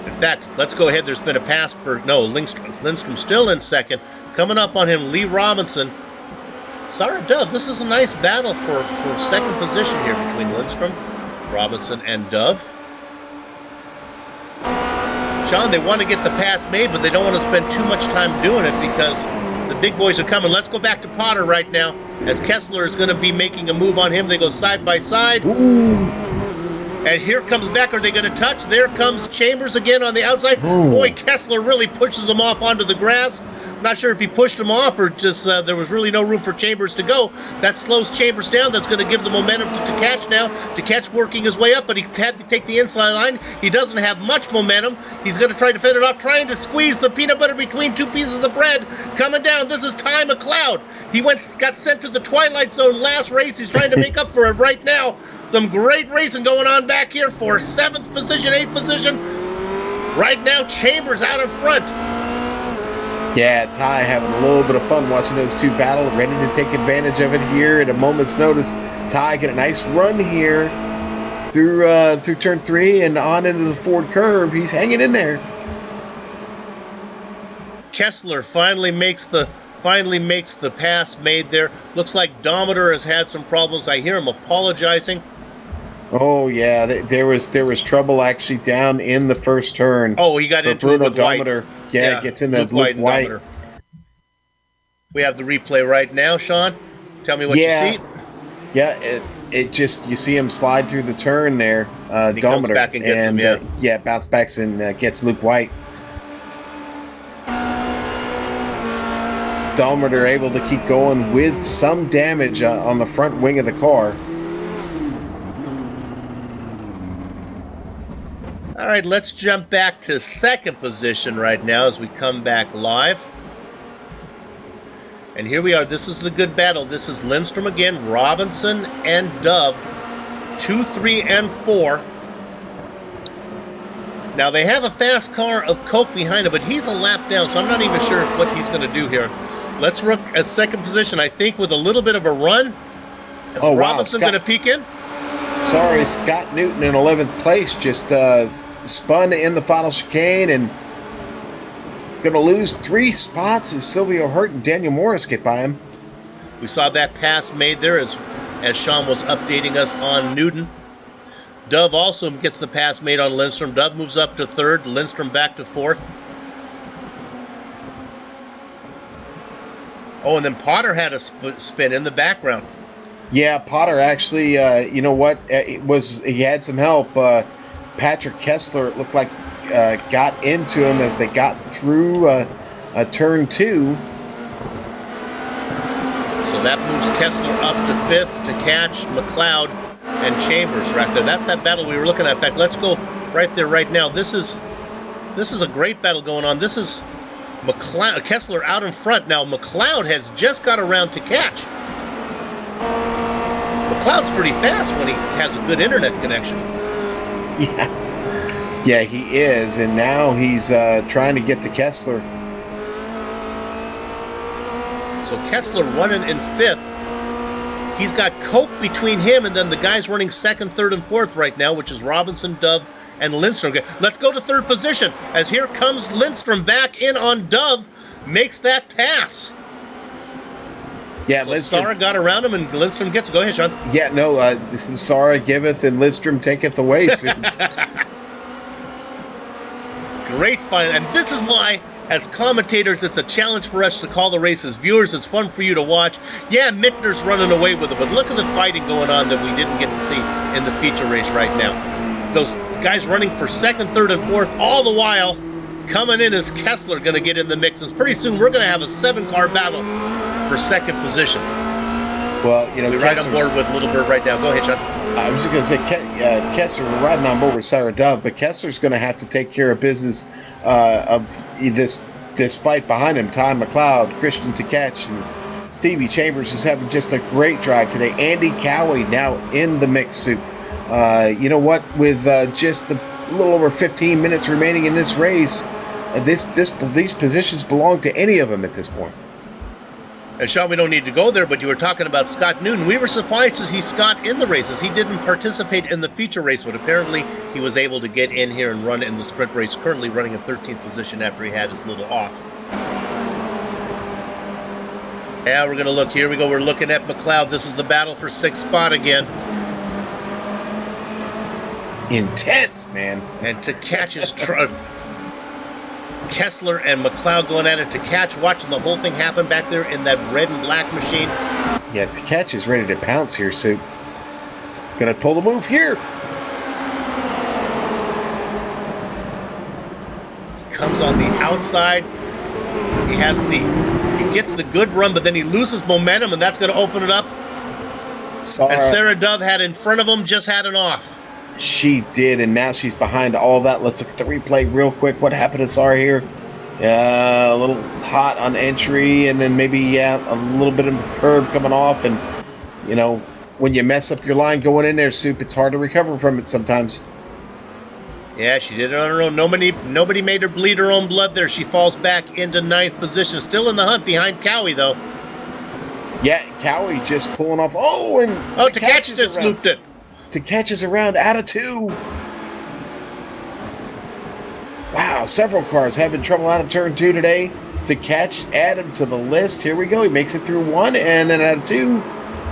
S4: In fact, let's go ahead. There's been a pass for Lindstrom still in second. Coming up on him, Lee Robinson. Sarah Dove, this is a nice battle for second position here between Lindstrom, Robinson, and Dove. Sean, they want to get the pass made, but they don't want to spend too much time doing it because the big boys are coming. Let's go back to Potter right now, as Kessler is going to be making a move on him. They go side by side. Ooh. And here comes back. Are they going to touch? There comes Chambers again on the outside. Ooh. Boy, Kessler really pushes him off onto the grass. Not sure if he pushed him off or just there was really no room for Chambers to go. That slows Chambers down. That's going to give the momentum to Tkach now. Tkach working his way up, but he had to take the inside line. He doesn't have much momentum. He's going to try to fend it off, trying to squeeze the peanut butter between two pieces of bread. Coming down. This is Ty McLeod. He got sent to the Twilight Zone last race. He's trying to make up for it right now. Some great racing going on back here for 7th position, 8th position. Right now, Chambers out in front.
S3: Yeah, Ty having a little bit of fun watching those two battle, ready to take advantage of it here at a moment's notice. Ty get a nice run here through turn 3 and on into the Ford curve. He's hanging in there.
S4: Kessler finally makes the pass made there. Looks like Dometer has had some problems. I hear him apologizing.
S3: Oh yeah, there was trouble actually down in the first turn.
S4: Oh, he got into
S3: Bruno
S4: it with
S3: Dometer.
S4: White.
S3: Yeah, gets into
S4: Luke
S3: Luke
S4: and
S3: White.
S4: Dometer. We have the replay right now, Sean. Tell me what you see.
S3: Yeah, it just, you see him slide through the turn there,
S4: He comes
S3: Dometer,
S4: back and gets him,
S3: bounce backs and gets Luke White. Dometer able to keep going with some damage on the front wing of the car.
S4: All right, let's jump back to second position right now as we come back live. And here we are. This is the good battle. This is Lindstrom again, Robinson and Dove, 2, 3, and 4. Now, they have a fast car of Coke behind him, but he's a lap down, so I'm not even sure what he's going to do here. Let's look at second position, I think, with a little bit of a run. Is Robinson going to peek in?
S3: Sorry, Scott Newton in 11th place just spun in the final chicane and going to lose 3 spots as Silvio Hurt and Daniel Morris get by him.
S4: We saw that pass made there as Sean was updating us on Newton. Dove also gets the pass made on Lindstrom. Dove moves up to 3rd, Lindstrom back to 4th. Oh, and then Potter had a spin in the background.
S3: Yeah, Potter actually, you know what, he had some help. Patrick Kessler, it looked like, got into him as they got through turn 2.
S4: So that moves Kessler up to 5th to catch McLeod and Chambers right there. That's that battle we were looking at. In fact, let's go right there right now. This is a great battle going on. This is Kessler out in front. Now, McLeod has just got around to catch. McLeod's pretty fast when he has a good internet connection.
S3: Yeah, he is, and now he's trying to get to Kessler.
S4: So Kessler running in 5th. He's got Coke between him and then the guys running 2nd, 3rd, and 4th right now, which is Robinson, Dove, and Lindstrom. Let's go to 3rd position, as here comes Lindstrom back in on Dove, makes that pass.
S3: Yeah,
S4: so
S3: Lindstrom.
S4: Sarah got around him, and Lindstrom gets it. Go ahead, Sean.
S3: Yeah, no, Sarah giveth and Lindstrom taketh away.
S4: Great fun, and this is why, as commentators, it's a challenge for us to call the races. Viewers, it's fun for you to watch. Yeah, Mittner's running away with it, but look at the fighting going on that we didn't get to see in the feature race right now. Those guys running for 2nd, 3rd, and 4th, all the while coming in as Kessler going to get in the mix. And pretty soon we're going to have a 7-car battle for 2nd position.
S3: Well, you know,
S4: we're right on board with Little Bird right now. Go ahead, Sean.
S3: I was just going to say, Kessler, we're riding on board with Sarah Dove, but Kessler's going to have to take care of business of this fight behind him. Ty McLeod, Christian Tkach, and Stevie Chambers is having just a great drive today. Andy Cowie now in the mix suit. You know what? With just a little over 15 minutes remaining in this race, these positions belong to any of them at this point.
S4: And Sean, we don't need to go there, but you were talking about Scott Newton. We were surprised to see Scott in the races. He didn't participate in the feature race, but apparently he was able to get in here and run in the sprint race, currently running in 13th position after he had his little off. Yeah, we're going to look. Here we go. We're looking at McLeod. This is the battle for 6th spot again.
S3: Intense, man.
S4: And to catch his Kessler and McLeod going at it. To catch, watching the whole thing happen back there in that red and black machine.
S3: Yeah, to catch is ready to pounce here, so gonna pull the move here.
S4: Comes on the outside. He gets the good run, but then he loses momentum, and that's going to open it up. And Sarah Dove had in front of him, just had an off.
S3: She did, and now she's behind all that. Let's look at the replay real quick. What happened to Sarah here? A little hot on entry, and then maybe a little bit of a curb coming off. And, you know, when you mess up your line going in there, Soup, it's hard to recover from it sometimes.
S4: Yeah, she did it on her own. Nobody made her bleed her own blood there. She falls back into 9th position. Still in the hunt behind Cowie, though.
S3: Yeah, Cowie just pulling off. Oh, and
S4: Takach just looped it.
S3: Takach is around out of 2. Wow, several cars having trouble out of turn 2 today. Takach, add him to the list. Here we go. He makes it through 1, and then out of 2,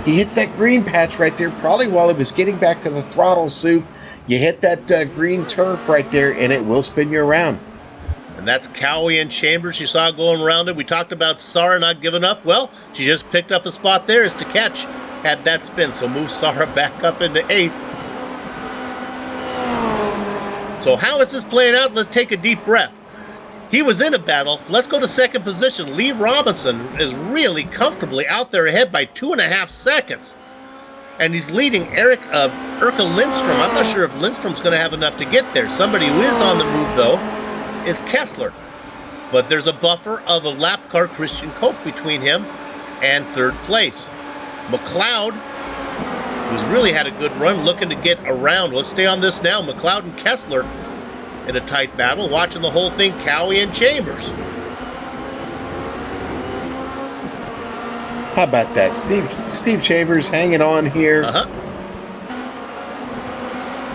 S3: he hits that green patch right there, probably while he was getting back to the throttle, Soup. You hit that green turf right there, and it will spin you around.
S4: And that's Cowie and Chambers. You saw going around it. We talked about Sarah not giving up. Well, she just picked up a spot there as Takach had that spin, so moves Sarah back up into 8th. So how is this playing out? Let's take a deep breath. He was in a battle. Let's go to 2nd position. Lee Robinson is really comfortably out there ahead by 2.5 seconds. And he's leading Erka Lindstrom. I'm not sure if Lindstrom's going to have enough to get there. Somebody who is on the move, though, is Kessler. But there's a buffer of a lap car, Christian Koch, between him and 3rd place. McLeod, who's really had a good run, looking to get around. Let's stay on this now. McLeod and Kessler in a tight battle, watching the whole thing, Cowie and Chambers.
S3: How about that? Steve Chambers hanging on here.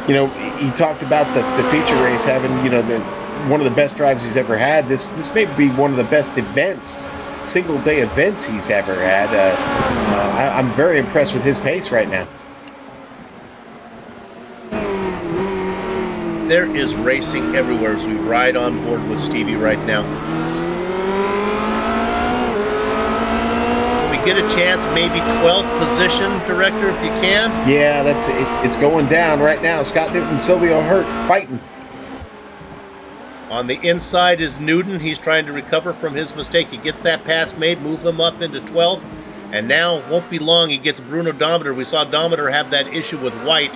S3: You know, he talked about the feature race having, you know, one of the best drives he's ever had. This may be one of the best events, single-day events he's ever had. I'm very impressed with his pace right now.
S4: There is racing everywhere as we ride on board with Stevie right now. Get a chance, maybe 12th position, Director, if you can.
S3: Yeah, it's going down right now. Scott Newton, Silvio Hurt fighting.
S4: On the inside is Newton. He's trying to recover from his mistake. He gets that pass made, move them up into 12th, and now won't be long. He gets Bruno Dometer. We saw Dometer have that issue with White,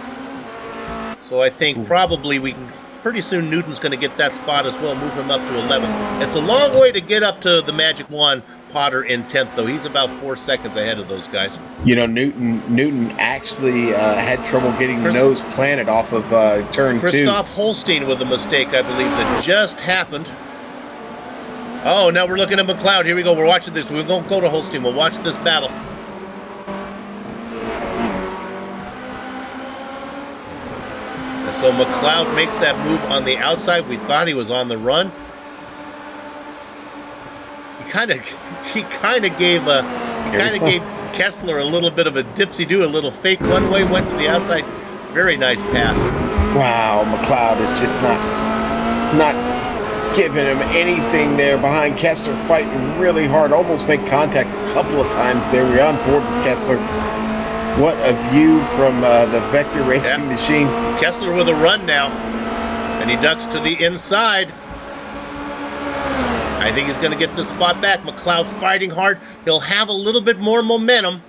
S4: so I think probably we can. Pretty soon Newton's going to get that spot as well. Move him up to 11th. It's a long way to get up to the Magic 1. Potter in 10th, though. He's about 4 seconds ahead of those guys.
S3: You know, Newton actually had trouble getting the nose planted off of turn 2.
S4: Christoph Holstein with a mistake, I believe, that just happened. Oh, now we're looking at McLeod. Here we go. We're watching this. We won't go to Holstein. We'll watch this battle. And so McLeod makes that move on the outside. We thought he was on the run. He kind of gave Kessler a little bit of a dipsy-do, a little fake runway, went to the outside. Very nice pass.
S3: Wow, McLeod is just not giving him anything there behind Kessler, fighting really hard, almost make contact a couple of times there. We're on board with Kessler. What a view from the Vector Racing machine.
S4: Kessler with a run now, and he ducks to the inside. I think he's going to get this spot back. McLeod fighting hard. He'll have a little bit more momentum.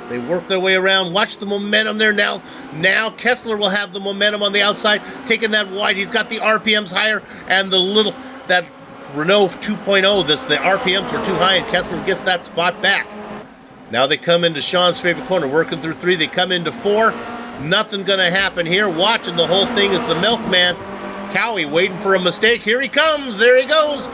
S4: They work their way around. Watch the momentum there now. Now Kessler will have the momentum on the outside, taking that wide. He's got the RPMs higher, and that Renault 2.0, the RPMs were too high, and Kessler gets that spot back. Now they come into Sean's favorite corner, working through 3. They come into 4. Nothing going to happen here. Watching the whole thing is the Milkman. Cowie waiting for a mistake. Here he comes. There he goes.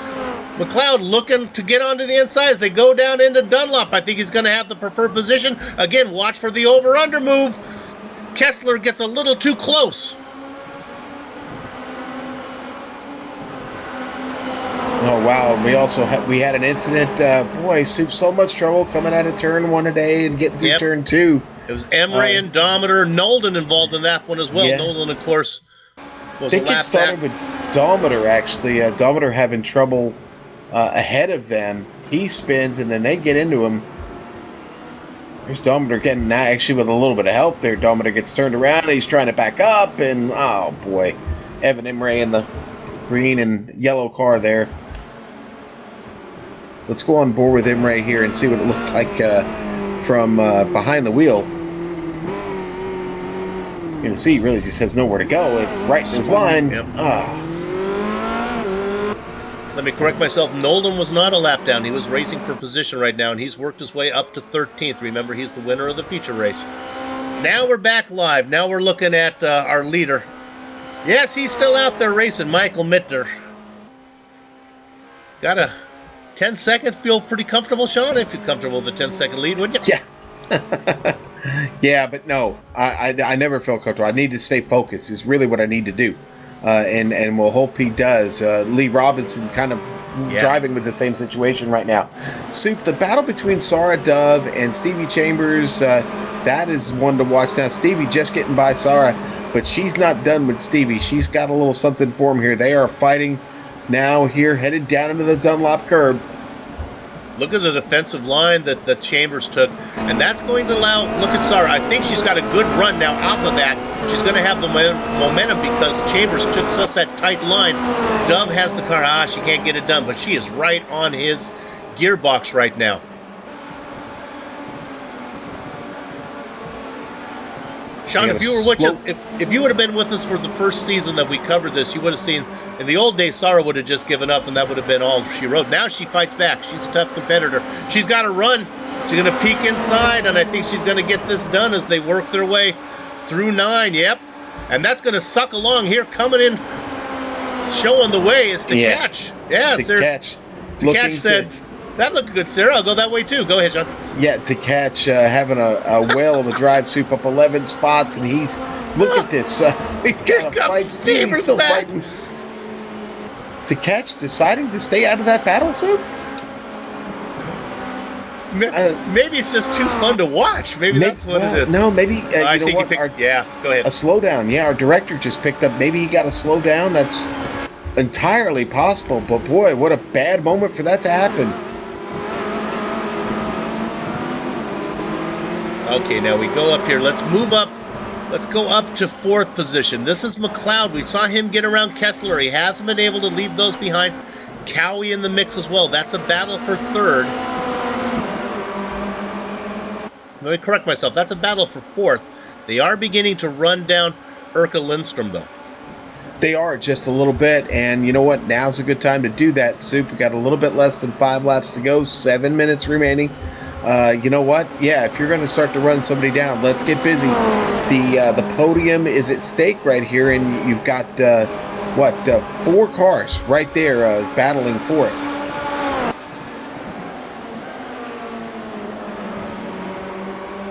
S4: McLeod looking to get onto the inside as they go down into Dunlop. I think he's going to have the preferred position. Again, watch for the over-under move. Kessler gets a little too close.
S3: Oh, wow. We also had an incident. Boy, Soup, so much trouble coming out of turn 1 today and getting through turn 2.
S4: It was Emery and Dometer. Nolden involved in that one as well.
S3: Yeah.
S4: Nolden, of course,
S3: I think it started with Dometer, actually. Dometer having trouble ahead of them. He spins, and then they get into him. There's Dometer getting actually with a little bit of help there. Dometer gets turned around. He's trying to back up, and oh boy, Evan Imre in the green and yellow car there. Let's go on board with Imre here and see what it looked like from behind the wheel. You can see he really just has nowhere to go. It's right in his line.
S4: Yep. Let me correct myself. Nolden was not a lap down. He was racing for position right now, and he's worked his way up to 13th. Remember, he's the winner of the feature race. Now we're back live. Now we're looking at our leader. Yes, he's still out there racing, Michael Mittner. Got a 10-second. Feel pretty comfortable, Sean? If you're comfortable with a 10-second lead, wouldn't you?
S3: Yeah. Yeah, but no, I never feel comfortable. I need to stay focused is really what I need to do. And we'll hope he does. Lee Robinson kind of driving with the same situation right now. Soup, the battle between Sarah Dove and Stevie Chambers, that is one to watch now. Stevie just getting by Sarah, but she's not done with Stevie. She's got a little something for him here. They are fighting now here, headed down into the Dunlop curb.
S4: Look at the defensive line that Chambers took, and that's going to allow, look at Sarah. I think she's got a good run now off of that. She's going to have the momentum because Chambers took such that tight line. Dove has the car. She can't get it done, but she is right on his gearbox right now. Sean, if you would have been with us for the first season that we covered this, you would have seen, in the old days, Sarah would have just given up and that would have been all she wrote. Now she fights back. She's a tough competitor. She's got to run. She's going to peek inside, and I think she's going to get this done as they work their way through 9. Yep. And that's going to suck along here. Coming in, showing the way is to catch. Yeah,
S3: to catch.
S4: To catch said, that looked good, Sarah. I'll go that way too. Go ahead, Sean.
S3: Yeah, to catch, having a whale of a drive, Soup up 11 spots, and he's, look at this. He got to fight. Stevie's still fighting. To catch, deciding to stay out of that battle, Soup?
S4: Maybe it's just too fun to watch. Maybe that's what it is.
S3: No, maybe,
S4: I think
S3: what?
S4: go ahead.
S3: A slowdown. Yeah, our director just picked up. Maybe he got a slowdown. That's entirely possible. But boy, what a bad moment for that to happen.
S4: Okay, now we go up here. Let's move up. Let's go up to 4th position. This is McLeod. We saw him get around Kessler. He hasn't been able to leave those behind. Cowie in the mix as well. That's a battle for 3rd. Let me correct myself. That's a battle for 4th. They are beginning to run down Urka Lindstrom, though.
S3: They are just a little bit, and you know what? Now's a good time to do that, Soup. We got a little bit less than 5 laps to go, 7 minutes remaining. You know what? Yeah, if you're going to start to run somebody down, let's get busy. The podium is at stake right here, and you've got 4 cars right there battling for it.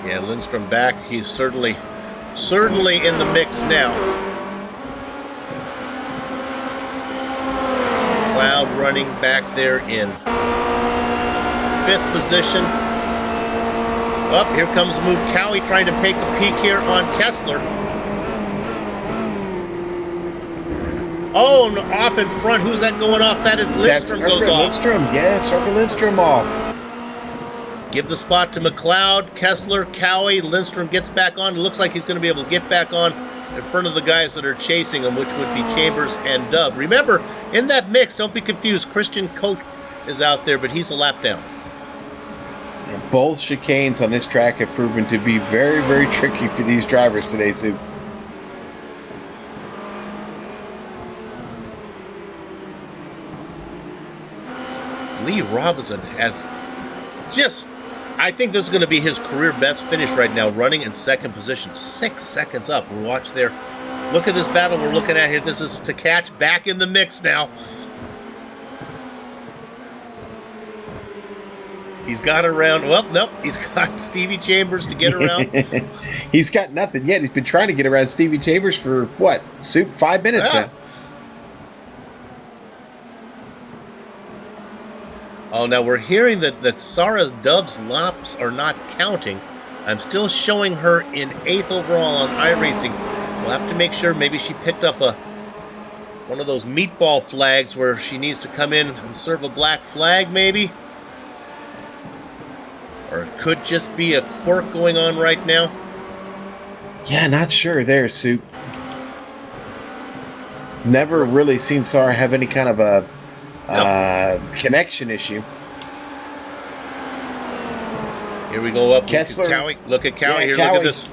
S4: Yeah, Lindstrom back. He's certainly in the mix now. Cloud running back there in 5th position. Up, here comes move Cowie trying to take a peek here on Kessler. Oh, and off in front. Who's that going off? That is Lindstrom goes off.
S3: Lindstrom, yes, Lindstrom off.
S4: Give the spot to McLeod, Kessler, Cowie. Lindstrom gets back on. It looks like he's going to be able to get back on in front of the guys that are chasing him, which would be Chambers and Dove. Remember, in that mix, don't be confused, Christian Koch is out there, but he's a lap down.
S3: Both chicanes on this track have proven to be very, very tricky for these drivers today, Sue.
S4: Lee Robinson has just, I think this is going to be his career best finish right now, running in 2nd position. 6 seconds up. We'll watch there. Look at this battle we're looking at here. This is to catch back in the mix now. He's got around, well, nope, he's got Stevie Chambers to get around.
S3: He's got nothing yet. He's been trying to get around Stevie Chambers for, what, Soup, 5 minutes now.
S4: Oh, now we're hearing that Sarah Dove's laps are not counting. I'm still showing her in 8th overall on iRacing. We'll have to make sure maybe she picked up one of those meatball flags where she needs to come in and serve a black flag, maybe. Or it could just be a quirk going on right now.
S3: Yeah, not sure there, Soup. Never really seen Sarah have any kind of a connection issue.
S4: Here we go up.
S3: Kessler.
S4: Look at Cowie.
S3: Yeah,
S4: here,
S3: Cowie.
S4: look at this.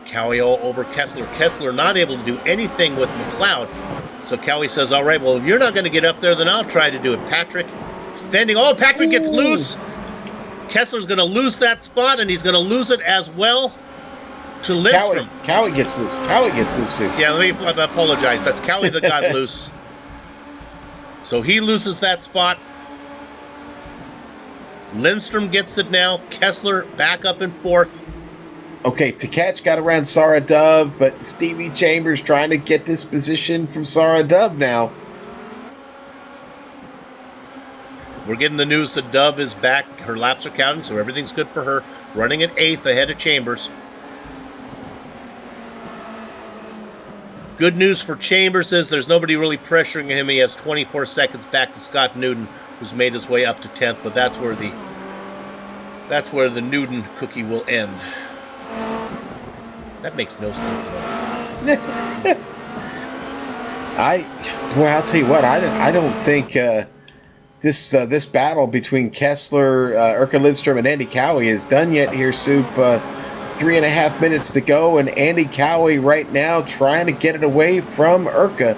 S4: Cowie all over Kessler. Kessler not able to do anything with McLeod. So Cowie says, all right, well, if you're not going to get up there, then I'll try to do it. Patrick fending. Oh, Patrick gets loose. Kessler's going to lose that spot, and he's going to lose it as well to Lindstrom.
S3: Cowie gets loose. Cowie gets loose, Soup.
S4: Yeah, let me apologize. That's Cowie that got loose. So he loses that spot. Lindstrom gets it now. Kessler back up in fourth.
S3: Okay, Tkach got around Sarah Dove, but Stevie Chambers trying to get this position from Sarah Dove now.
S4: We're getting the news that Dove is back. Her laps are counting, so everything's good for her. Running at 8th ahead of Chambers. Good news for Chambers is there's nobody really pressuring him. He has 24 seconds back to Scott Newton, who's made his way up to 10th, but that's where the Newton cookie will end. That makes no sense at all.
S3: I'll tell you what, I don't think this battle between Kessler, Urka Lindstrom, and Andy Cowie is done yet here, Soup. 3.5 minutes to go, and Andy Cowie right now trying to get it away from Urka.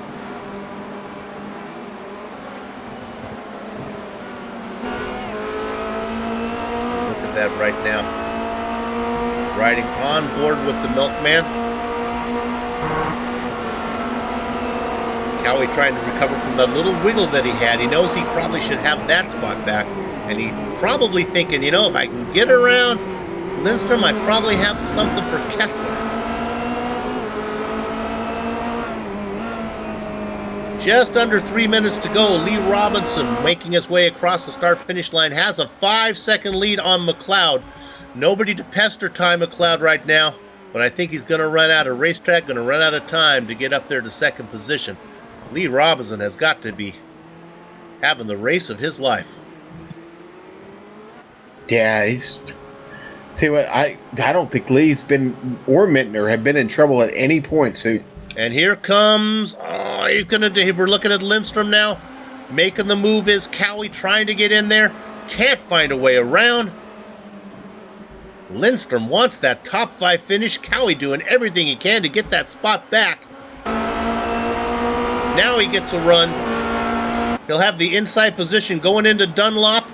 S4: Look at that right now. Riding on board with the milkman. Cowie trying to recover from that little wiggle that he had. He knows he probably should have that spot back. And he's probably thinking, if I can get around Lindstrom, I probably have something for Kessler. Just under 3 minutes to go. Lee Robinson making his way across the start-finish line has a 5-second lead on McLeod. Nobody to pester Ty McLeod right now, but I think he's going to run out of racetrack, going to run out of time to get up there to second position. Lee Robinson has got to be having the race of his life.
S3: Yeah, tell you what, I don't think Lee's been, or Mittner, have been in trouble at any point, Soup.
S4: And here comes, we're looking at Lindstrom now. Making the move is Cowie trying to get in there. Can't find a way around. Lindstrom wants that top 5 finish. Cowie doing everything he can to get that spot back. Now he gets a run. He'll have the inside position going into Dunlop,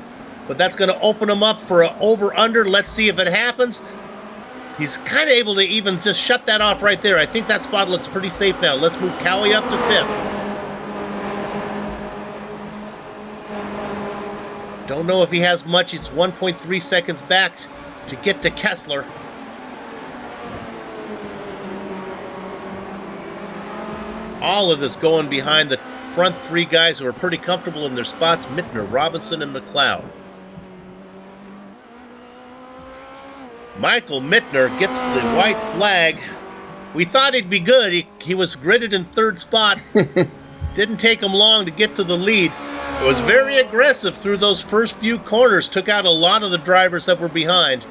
S4: but that's going to open him up for an over-under. Let's see if it happens. He's kind of able to even just shut that off right there. I think that spot looks pretty safe now. Let's move Cowie up to 5th. Don't know if he has much. He's 1.3 seconds back to get to Kessler. All of this going behind the front 3 guys who are pretty comfortable in their spots, Mittner, Robinson, and McLeod. Michael Mittner gets the white flag. We thought he'd be good. He was gridded in 3rd spot. Didn't take him long to get to the lead. It was very aggressive through those first few corners. Took out a lot of the drivers that were behind.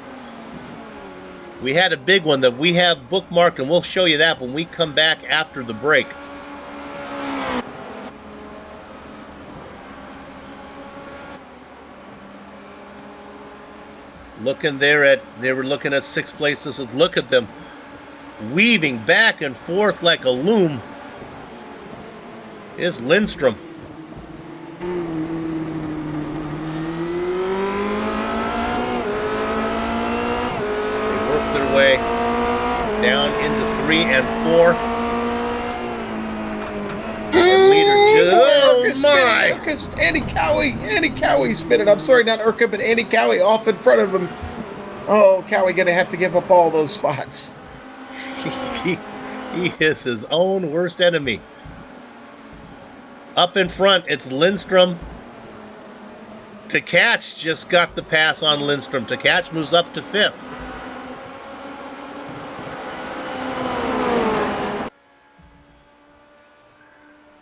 S4: We had a big one that we have bookmarked, and we'll show you that when we come back after the break. They were looking at 6 places. Look at them weaving back and forth like a loom. Is Lindstrom. Their way down into 3 and 4. And leader
S3: Urka, Andy Cowie spinning. I'm sorry, not Urka, but Andy Cowie off in front of him. Oh, Cowie gonna have to give up all those spots.
S4: He is his own worst enemy. Up in front, it's Lindstrom. Tkach just got the pass on Lindstrom. Tkach moves up to 5th.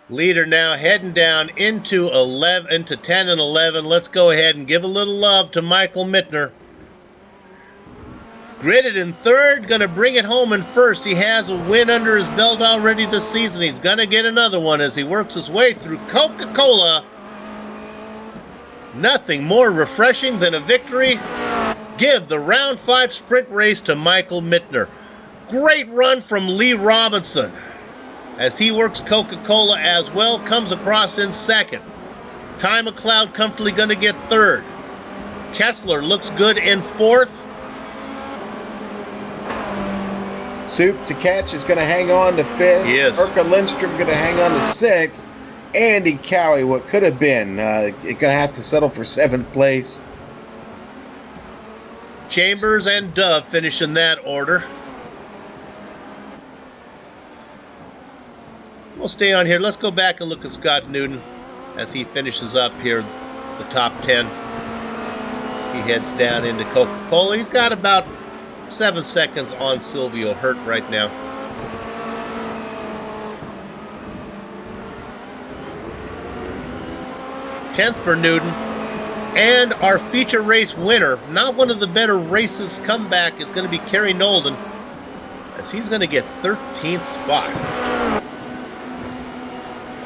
S4: Leader now heading down into 10 and 11. Let's go ahead and give a little love to Michael Mittner. Gridded in 3rd, going to bring it home in 1st. He has a win under his belt already this season. He's going to get another one as he works his way through Coca-Cola. Nothing more refreshing than a victory. Give the round 5 sprint race to Michael Mittner. Great run from Lee Robinson as he works Coca-Cola as well, comes across in 2nd. Ty McLeod comfortably going to get 3rd. Kessler looks good in fourth.
S3: Soup to Catch is going to hang on to fifth.
S4: Yes.
S3: Urka Lindstrom going to hang on to sixth. Andy Cowie, what could have been, going to have to settle for seventh place.
S4: Chambers and Dove finish in that order. We'll stay on here. Let's go back and look at Scott Newton as he finishes up here, the top 10. He heads down into Coca-Cola. He's got about 7 seconds on Silvio Hurt right now. Tenth for Newton. And our feature race winner, not one of the better races comeback, is going to be Kerry Nolden, as he's going to get 13th spot.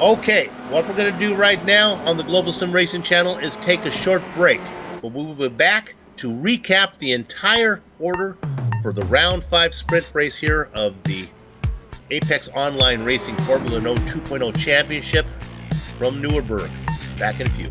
S4: Okay, what we're going to do right now on the Global Sim Racing channel is take a short break. But we will be back to recap the entire order for the Round 5 sprint race here of the Apex Online Racing Formula Renault 2.0 Championship from Nürburgring. Back in a few.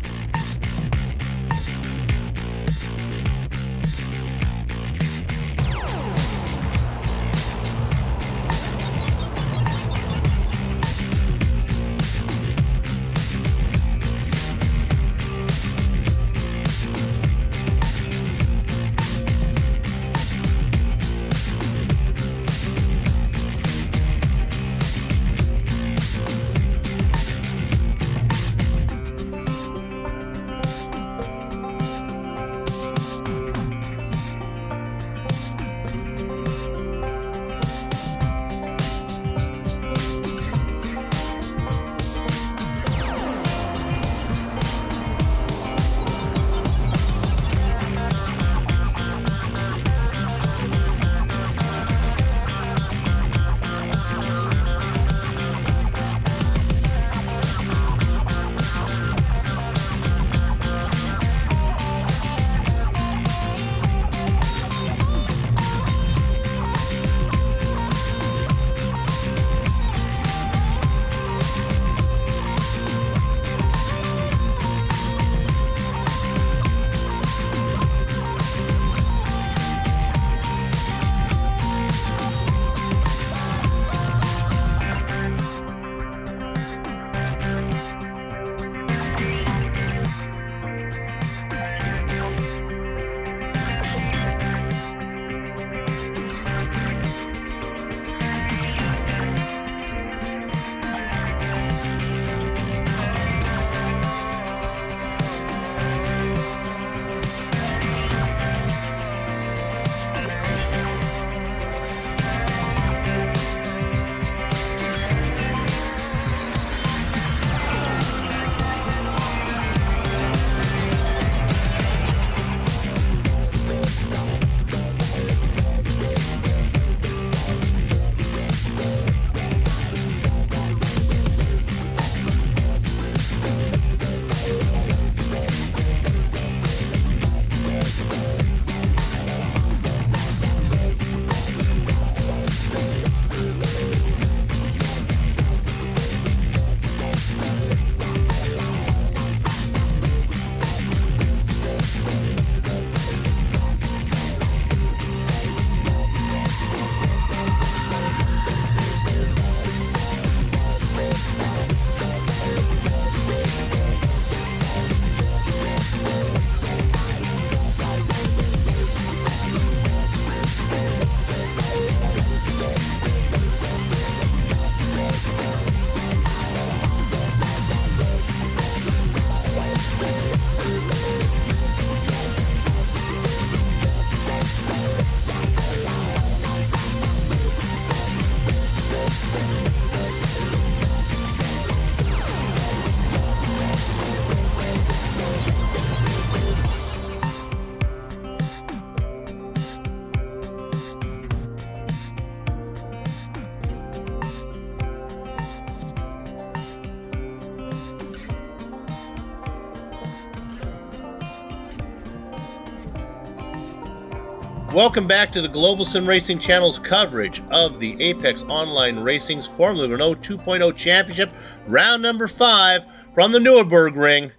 S4: Welcome back to the Global Sim Racing Channel's coverage of the Apex Online Racing's Formula Renault 2.0 Championship, round number 5 from the Nürburgring.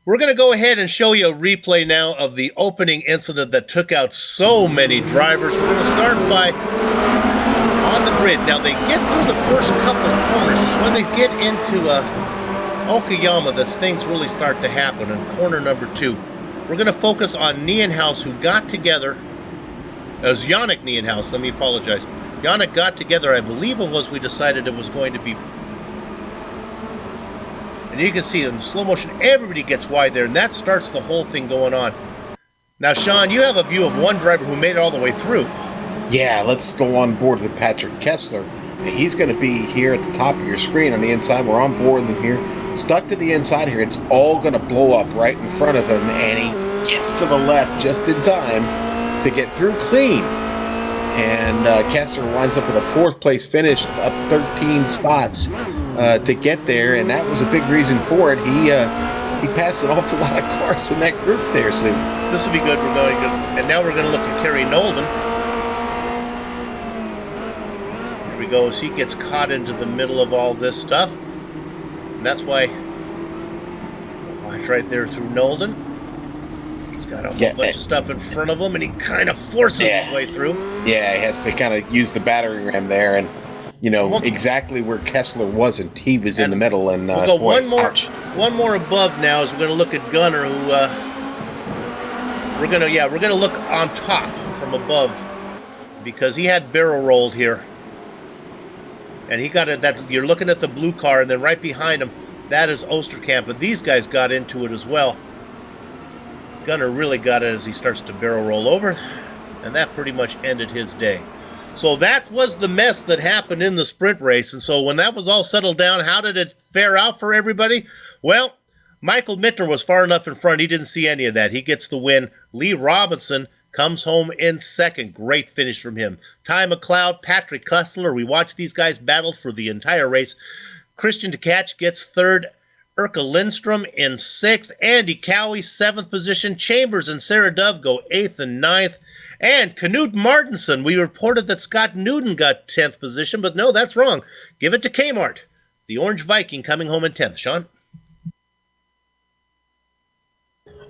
S4: We're going to go ahead and show you a replay now of the opening incident that took out so many drivers. We're going to start by on the grid. Now, they get through the first couple of corners. When they get into Okayama, that things really start to happen in corner number 2. We're going to focus on Nienhaus, who got together. It was Yannick Nienhaus, let me apologize. Yannick got together, I believe it was, we decided it was going to be. And you can see in slow motion, everybody gets wide there, and that starts the whole thing going on. Now, Sean, you have a view of one driver who made it all the way through.
S3: Yeah, let's go on board with Patrick Kessler. He's going to be here at the top of your screen on the inside. We're on board with him here. Stuck to the inside here. It's all going to blow up right in front of him, and he gets to the left just in time to get through clean. And Kessler winds up with a 4th place finish, up 13 spots to get there, and that was a big reason for it. He passed an awful lot of cars in that group there, Sue.
S4: This will be good. And now we're going to look at Kerry Nolden. Here we go, as he gets caught into the middle of all this stuff. And that's why watch right there through Nolden. He's got a whole bunch of stuff in front of him, and he kind of forces his way through.
S3: Yeah, he has to kind of use the battering ram there, and exactly where Kessler wasn't. He was in the middle, and
S4: we'll go one more above now. As we're going to look at Gunner, who we're going to look on top from above, because he had barrel rolled here, and he got it. You're looking at the blue car, and then right behind him, that is Osterkamp, and these guys got into it as well. Gunner really got it as he starts to barrel roll over, and that pretty much ended his day. So that was the mess that happened in the sprint race. And so when that was all settled down, how did it fare out for everybody? Well, Michael Mittner was far enough in front. He didn't see any of that. He gets the win. Lee Robinson comes home in second. Great finish from him. Ty McLeod, Patrick Kessler. We watched these guys battle for the entire race. Christian Tkach gets third. Urka Lindstrom in 6th. Andy Cowie, 7th position. Chambers and Sarah Dove go 8th and 9th. And Knut Martinson, we reported that Scott Newton got 10th position, but no, that's wrong. Give it to Kmart. The Orange Viking coming home in 10th. Sean?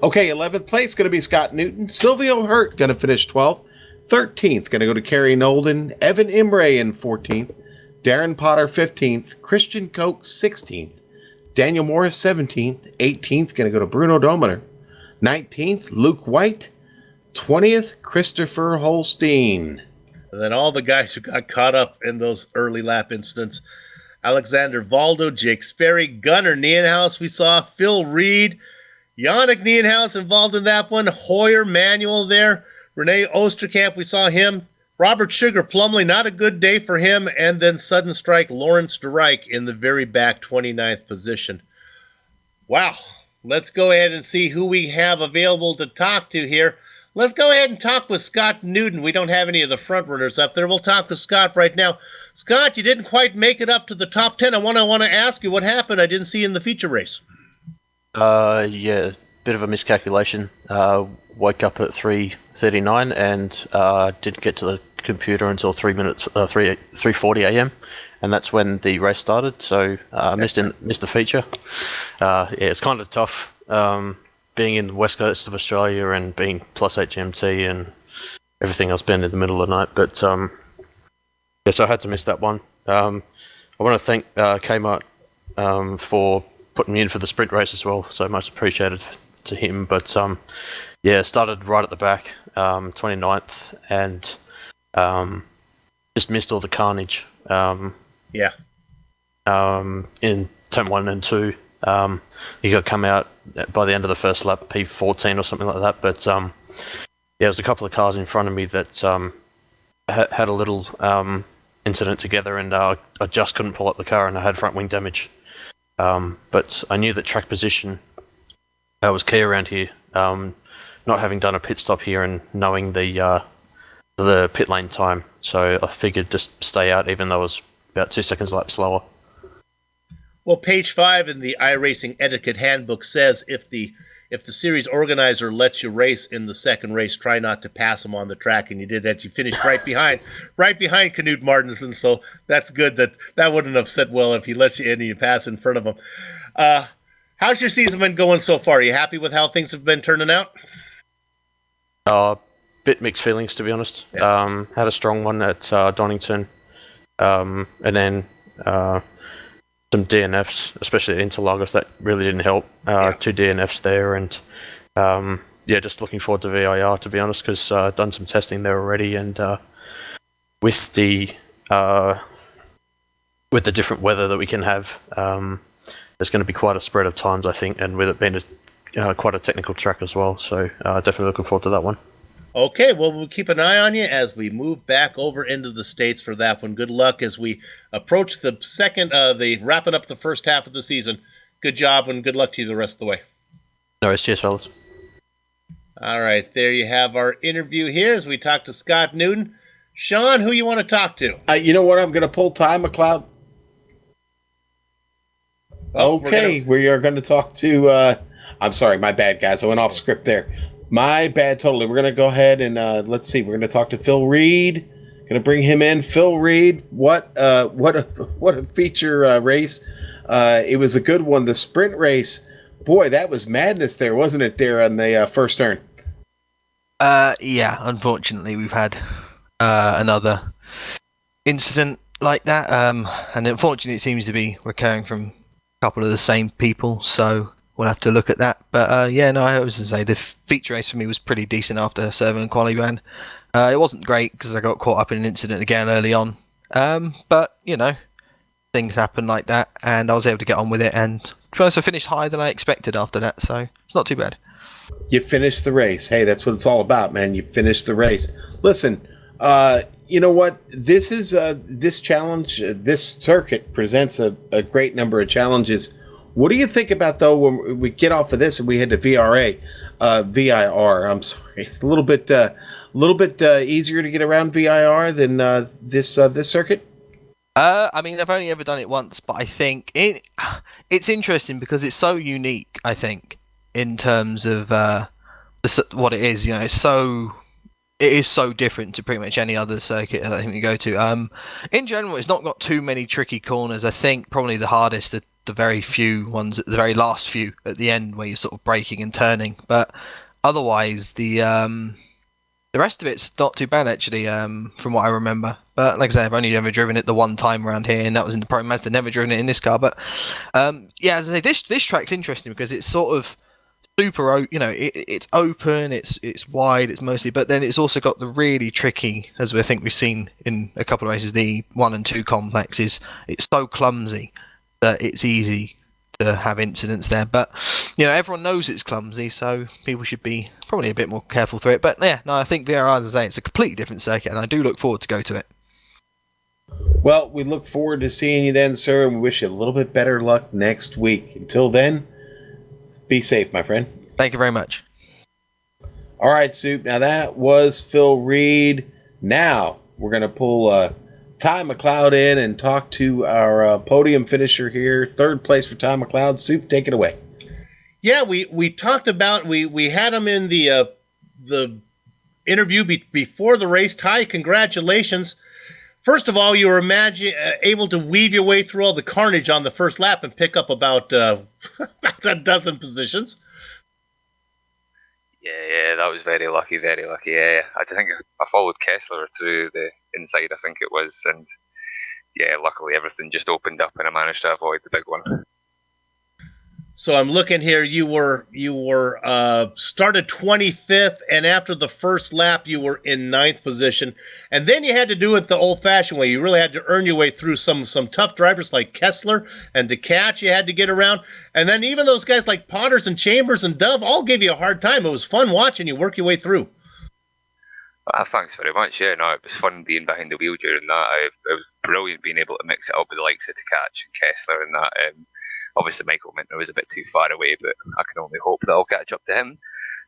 S3: Okay, 11th place going to be Scott Newton. Silvio Hurt going to finish 12th. 13th going to go to Kerry Nolden. Evan Imre in 14th. Darren Potter 15th. Christian Koch 16th. Daniel Morris 17th. 18th going to go to Bruno Dometer. 19th, Luke White. 20th, Christopher Holstein.
S4: And then all the guys who got caught up in those early lap incidents. Alexander Valdo, Jake Sperry, Gunnar Nienhaus, we saw Phil Reed, Yannick Nienhaus involved in that one, Hoyer Manuel there, Renee Osterkamp, we saw him, Robert Sugar Plumley, not a good day for him, and then sudden strike Lawrence DeReich in the very back 29th position. Wow, let's go ahead and see who we have available to talk to here. Let's go ahead and talk with Scott Newton. We don't have any of the front runners up there. We'll talk with Scott right now. Scott, you didn't quite make it up to the top 10. I want to ask you what happened. I didn't see you in the feature race.
S9: Yeah, bit of a miscalculation. Woke up at 3:39 and didn't get to the computer until 3:40 a.m. and that's when the race started. So missed the feature. Yeah, it's kind of tough. Being in the west coast of Australia and being plus HMT and everything else being in the middle of the night. But so I had to miss that one. I want to thank Kmart for putting me in for the sprint race as well. So much appreciated to him. But started right at the back, 29th, and just missed all the carnage. In turn 1 and 2. You got to come out by the end of the first lap, P14 or something like that. But there was a couple of cars in front of me that had a little incident together, and I just couldn't pull up the car, and I had front wing damage. But I knew that track position was key around here. Not having done a pit stop here and knowing the pit lane time, so I figured just stay out, even though I was about 2 seconds lap slower.
S4: Well, page 5 in the iRacing etiquette handbook says if the series organizer lets you race in the second race, try not to pass him on the track, and you did that. You finished right behind Knut Martinson, so that's good. That wouldn't have set well if he lets you in and you pass in front of him. How's your season been going so far? Are you happy with how things have been turning out?
S9: Bit mixed feelings, to be honest.
S4: Yeah.
S9: Had a strong one at Donington, and then some DNFs, especially at Interlagos, that really didn't help. 2 DNFs there, and just looking forward to VIR, to be honest, because I've done some testing there already, and with the different weather that we can have, there's going to be quite a spread of times, I think, and with it being quite a technical track as well, so definitely looking forward to that one.
S4: Okay, well, we'll keep an eye on you as we move back over into the States for that one. Good luck as we approach the wrapping up the first half of the season. Good job and good luck to you the rest of the way.
S9: No worries, cheers, fellas.
S4: All right, there you have our interview here as we talk to Scott Newton. Sean, who you want to talk to?
S3: You know what? I'm going to pull Ty McLeod. Okay, we are going to talk to... I'm sorry, my bad, guys. I went off script there. My bad, totally. We're going to go ahead and let's see. We're going to talk to Phil Reed. Going to bring him in. Phil Reed, what a feature race. It was a good one. The sprint race, boy, that was madness there, wasn't it, there on the first turn?
S10: Yeah, unfortunately, we've had another incident like that. And unfortunately, it seems to be recurring from a couple of the same people, so we'll have to look at that. But I was going to say the feature race for me was pretty decent after serving quali ban. It wasn't great because I got caught up in an incident again early on. But, things happen like that, and I was able to get on with it, and to be honest, I finished higher than I expected after that, so it's not too bad.
S3: You finished the race. Hey, that's what it's all about, man. You finished the race. Listen, you know what? This is this challenge, this circuit presents a great number of challenges. What do you think about, though, when we get off of this and we head to VIR? I'm sorry, a little bit easier to get around VIR than this circuit.
S10: I've only ever done it once, but I think it's interesting because it's so unique. I think in terms of what it is, it is so different to pretty much any other circuit that I think we go to. In general, it's not got too many tricky corners. I think probably the hardest are the very few ones at the very last few at the end where you're sort of braking and turning. But otherwise, the rest of it's not too bad actually, from what I remember. But like I say, I've only ever driven it the one time around here, and that was in the Pro Mazda. Never driven it in this car. But as I say, this track's interesting because it's sort of super, it's open, it's wide, it's mostly, but then it's also got the really tricky, as I think we've seen in a couple of races, the 1 and 2 complex it's so clumsy that it's easy to have incidents there. But everyone knows it's clumsy, so people should be probably a bit more careful through it. But I think VRR, as I say, it's a completely different circuit, and I do look forward to go to it.
S3: Well, we look forward to seeing you then, sir, and we wish you a little bit better luck next week. Until then, be safe, my friend.
S10: Thank you very much.
S3: All right, Soup. Now, that was Phil Reed. Now, we're going to pull Ty McLeod in and talk to our podium finisher here. Third place for Ty McLeod. Soup, take it away.
S4: Yeah, we talked about, we had him in the interview before the race. Ty, congratulations. First of all, you were able to weave your way through all the carnage on the first lap and pick up about a dozen positions.
S7: Yeah, that was very lucky, very lucky. Yeah, I think I followed Kessler through the inside, I think it was, and yeah, luckily everything just opened up and I managed to avoid the big one.
S4: So I'm looking here. You were started 25th, and after the first lap, you were in 9th position. And then you had to do it the old-fashioned way. You really had to earn your way through some tough drivers like Kessler and DeCatch. You had to get around, and then even those guys like Potters and Chambers and Dove all gave you a hard time. It was fun watching you work your way through.
S7: Thanks very much. Yeah, no, it was fun being behind the wheel during that. It was brilliant being able to mix it up with the likes of DeCatch and Kessler and that. Obviously, Michael Minter was a bit too far away, but I can only hope that I'll catch up to him.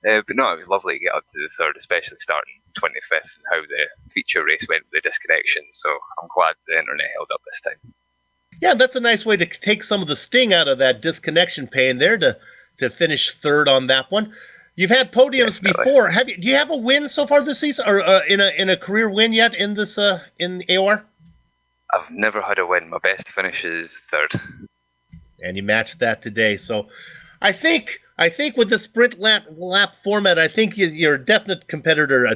S7: But no, it was lovely to get up to the third, especially starting 25th and how the feature race went with the disconnection. So I'm glad the internet held up this time.
S4: Yeah, that's a nice way to take some of the sting out of that disconnection pain there to finish third on that one. You've had podiums before. Do you have a win so far this season, or in a career win yet in this in AOR?
S7: I've never had a win. My best finish is third.
S4: And you matched that today. So I think with the sprint lap format, I think you're a definite competitor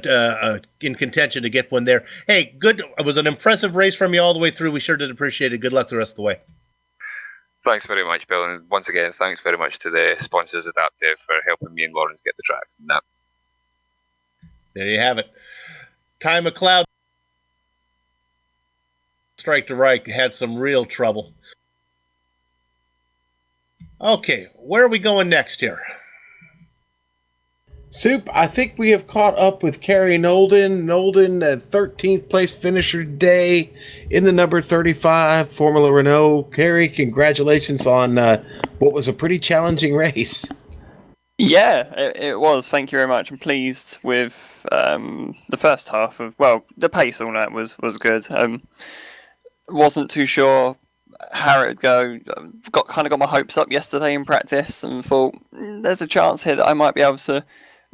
S4: in contention to get one there. Hey, good. It was an impressive race from you all the way through. We sure did appreciate it. Good luck the rest of the way.
S7: Thanks very much, Bill. And once again, thanks very much to the sponsors Adaptive for helping me and Lawrence get the tracks and that.
S4: There you have it. Ty McLeod, strike to right, had some real trouble. Okay, where are we going next here?
S3: Soup, I think we have caught up with Kerry Nolden. Nolden, 13th place finisher today in the number 35 Formula Renault. Kerry, congratulations on what was a pretty challenging race.
S11: Yeah, it was. Thank you very much. I'm pleased with the first half of, well, the pace all that was good. Wasn't too sure how it would go. Got my hopes up yesterday in practice and thought there's a chance here that I might be able to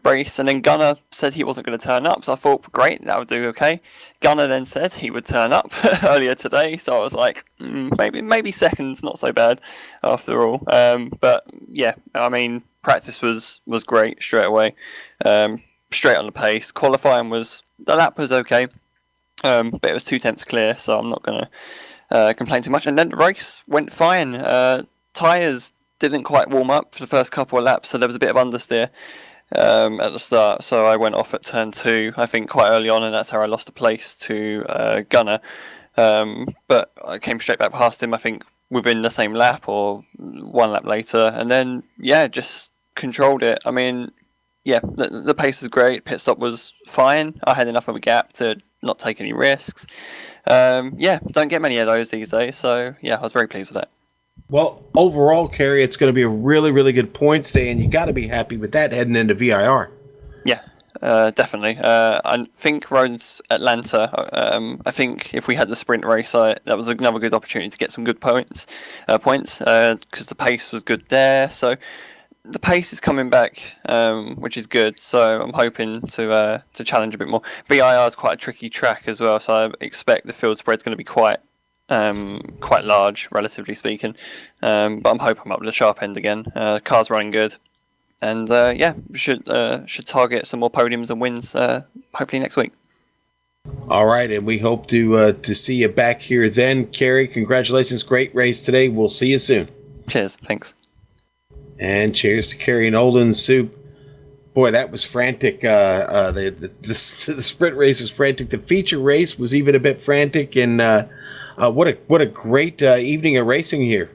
S11: race, and then Gunnar said he wasn't going to turn up, so I thought great, that would do okay. Gunnar then said he would turn up earlier today, so I was like maybe second's not so bad after all. But yeah, I mean, practice was great straight away, straight on the pace. Qualifying the lap was okay, but it was 2 tenths clear, so I'm not going to complain too much. And then the race went fine. Tyres didn't quite warm up for the first couple of laps, so there was a bit of understeer at the start, so I went off at turn 2, I think, quite early on, and that's how I lost a place to Gunnar. But I came straight back past him, I think, within the same lap or 1 lap later, and then, yeah, just controlled it. I mean, yeah, the pace was great, pit stop was fine, I had enough of a gap to not take any risks. Yeah, don't get many of those these days, so yeah, I was very pleased with that.
S3: Well, overall, Kerry, it's going to be a really, really good points day, and you got to be happy with that heading into VIR.
S11: Yeah, definitely. I think Rhodes Atlanta. I think if we had the sprint race, that was another good opportunity to get some good points, because the pace was good there. So the pace is coming back, which is good. So I'm hoping to challenge a bit more. VIR is quite a tricky track as well, so I expect the field spread's going to be quite large, relatively speaking, but I'm hoping I'm up to the sharp end again. Car's running good, and yeah, should target some more podiums and wins hopefully next week.
S3: All right, and we hope to see you back here then. Kerry, congratulations, great race today. We'll see you soon.
S11: Cheers, thanks.
S3: And cheers to Kerry Nolden. Soup, boy, that was frantic. The sprint race was frantic. The feature race was even a bit frantic, and what a great evening of racing here.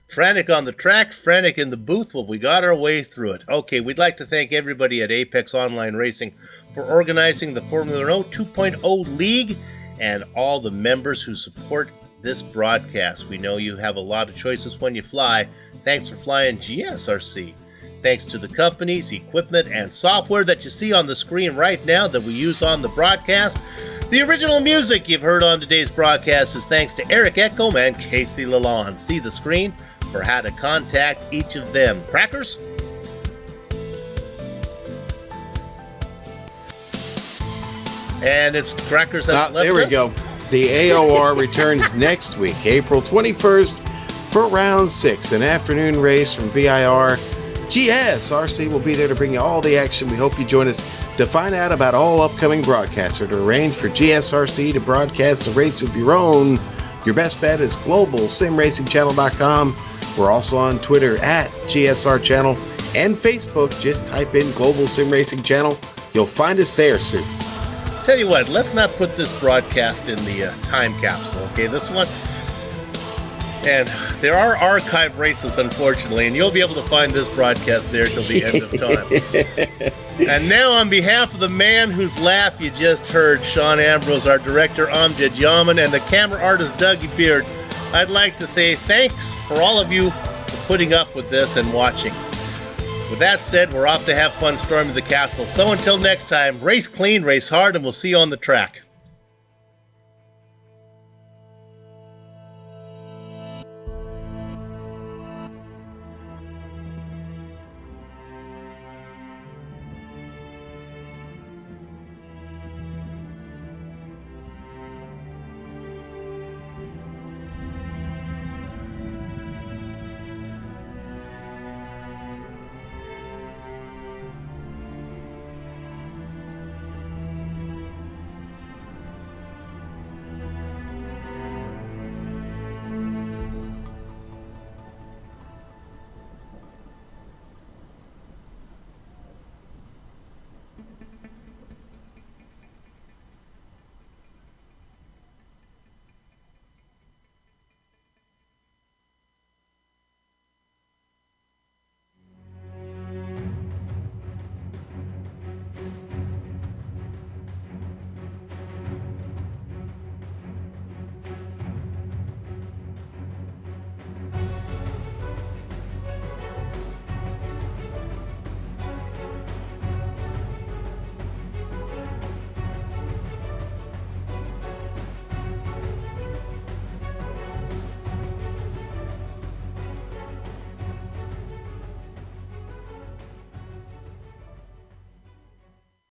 S4: Frantic on the track, frantic in the booth, but we got our way through it. Okay, we'd like to thank everybody at Apex Online Racing for organizing the Formula Renault 2.0 League and all the members who support this broadcast. We know you have a lot of choices when you fly. Thanks for flying GSRC. Thanks to the companies, equipment, and software that you see on the screen right now that we use on the broadcast. The original music you've heard on today's broadcast is thanks to Eric Echolm and Casey Lalonde. See the screen for how to contact each of them. Crackers? And it's Crackers that left
S3: there we
S4: us.
S3: go. The AOR returns next week, April 21st, for round 6, an afternoon race from VIR. GSRC will be there to bring you all the action. We hope you join us to find out about all upcoming broadcasts or to arrange for GSRC to broadcast a race of your own. Your best bet is globalsimracingchannel.com. We're also on Twitter at GSR Channel and Facebook. Just type in Global Sim Racing Channel. You'll find us there soon.
S4: Tell you what, let's not put this broadcast in the time capsule, okay? This one. And there are archive races, unfortunately, and you'll be able to find this broadcast there till the end of time. And now, on behalf of the man whose laugh you just heard, Sean Ambrose, our director, Amjad Yaman, and the camera artist, Dougie Beard, I'd like to say thanks for all of you for putting up with this and watching. With that said, we're off to have fun storming the castle. So until next time, race clean, race hard, and we'll see you on the track.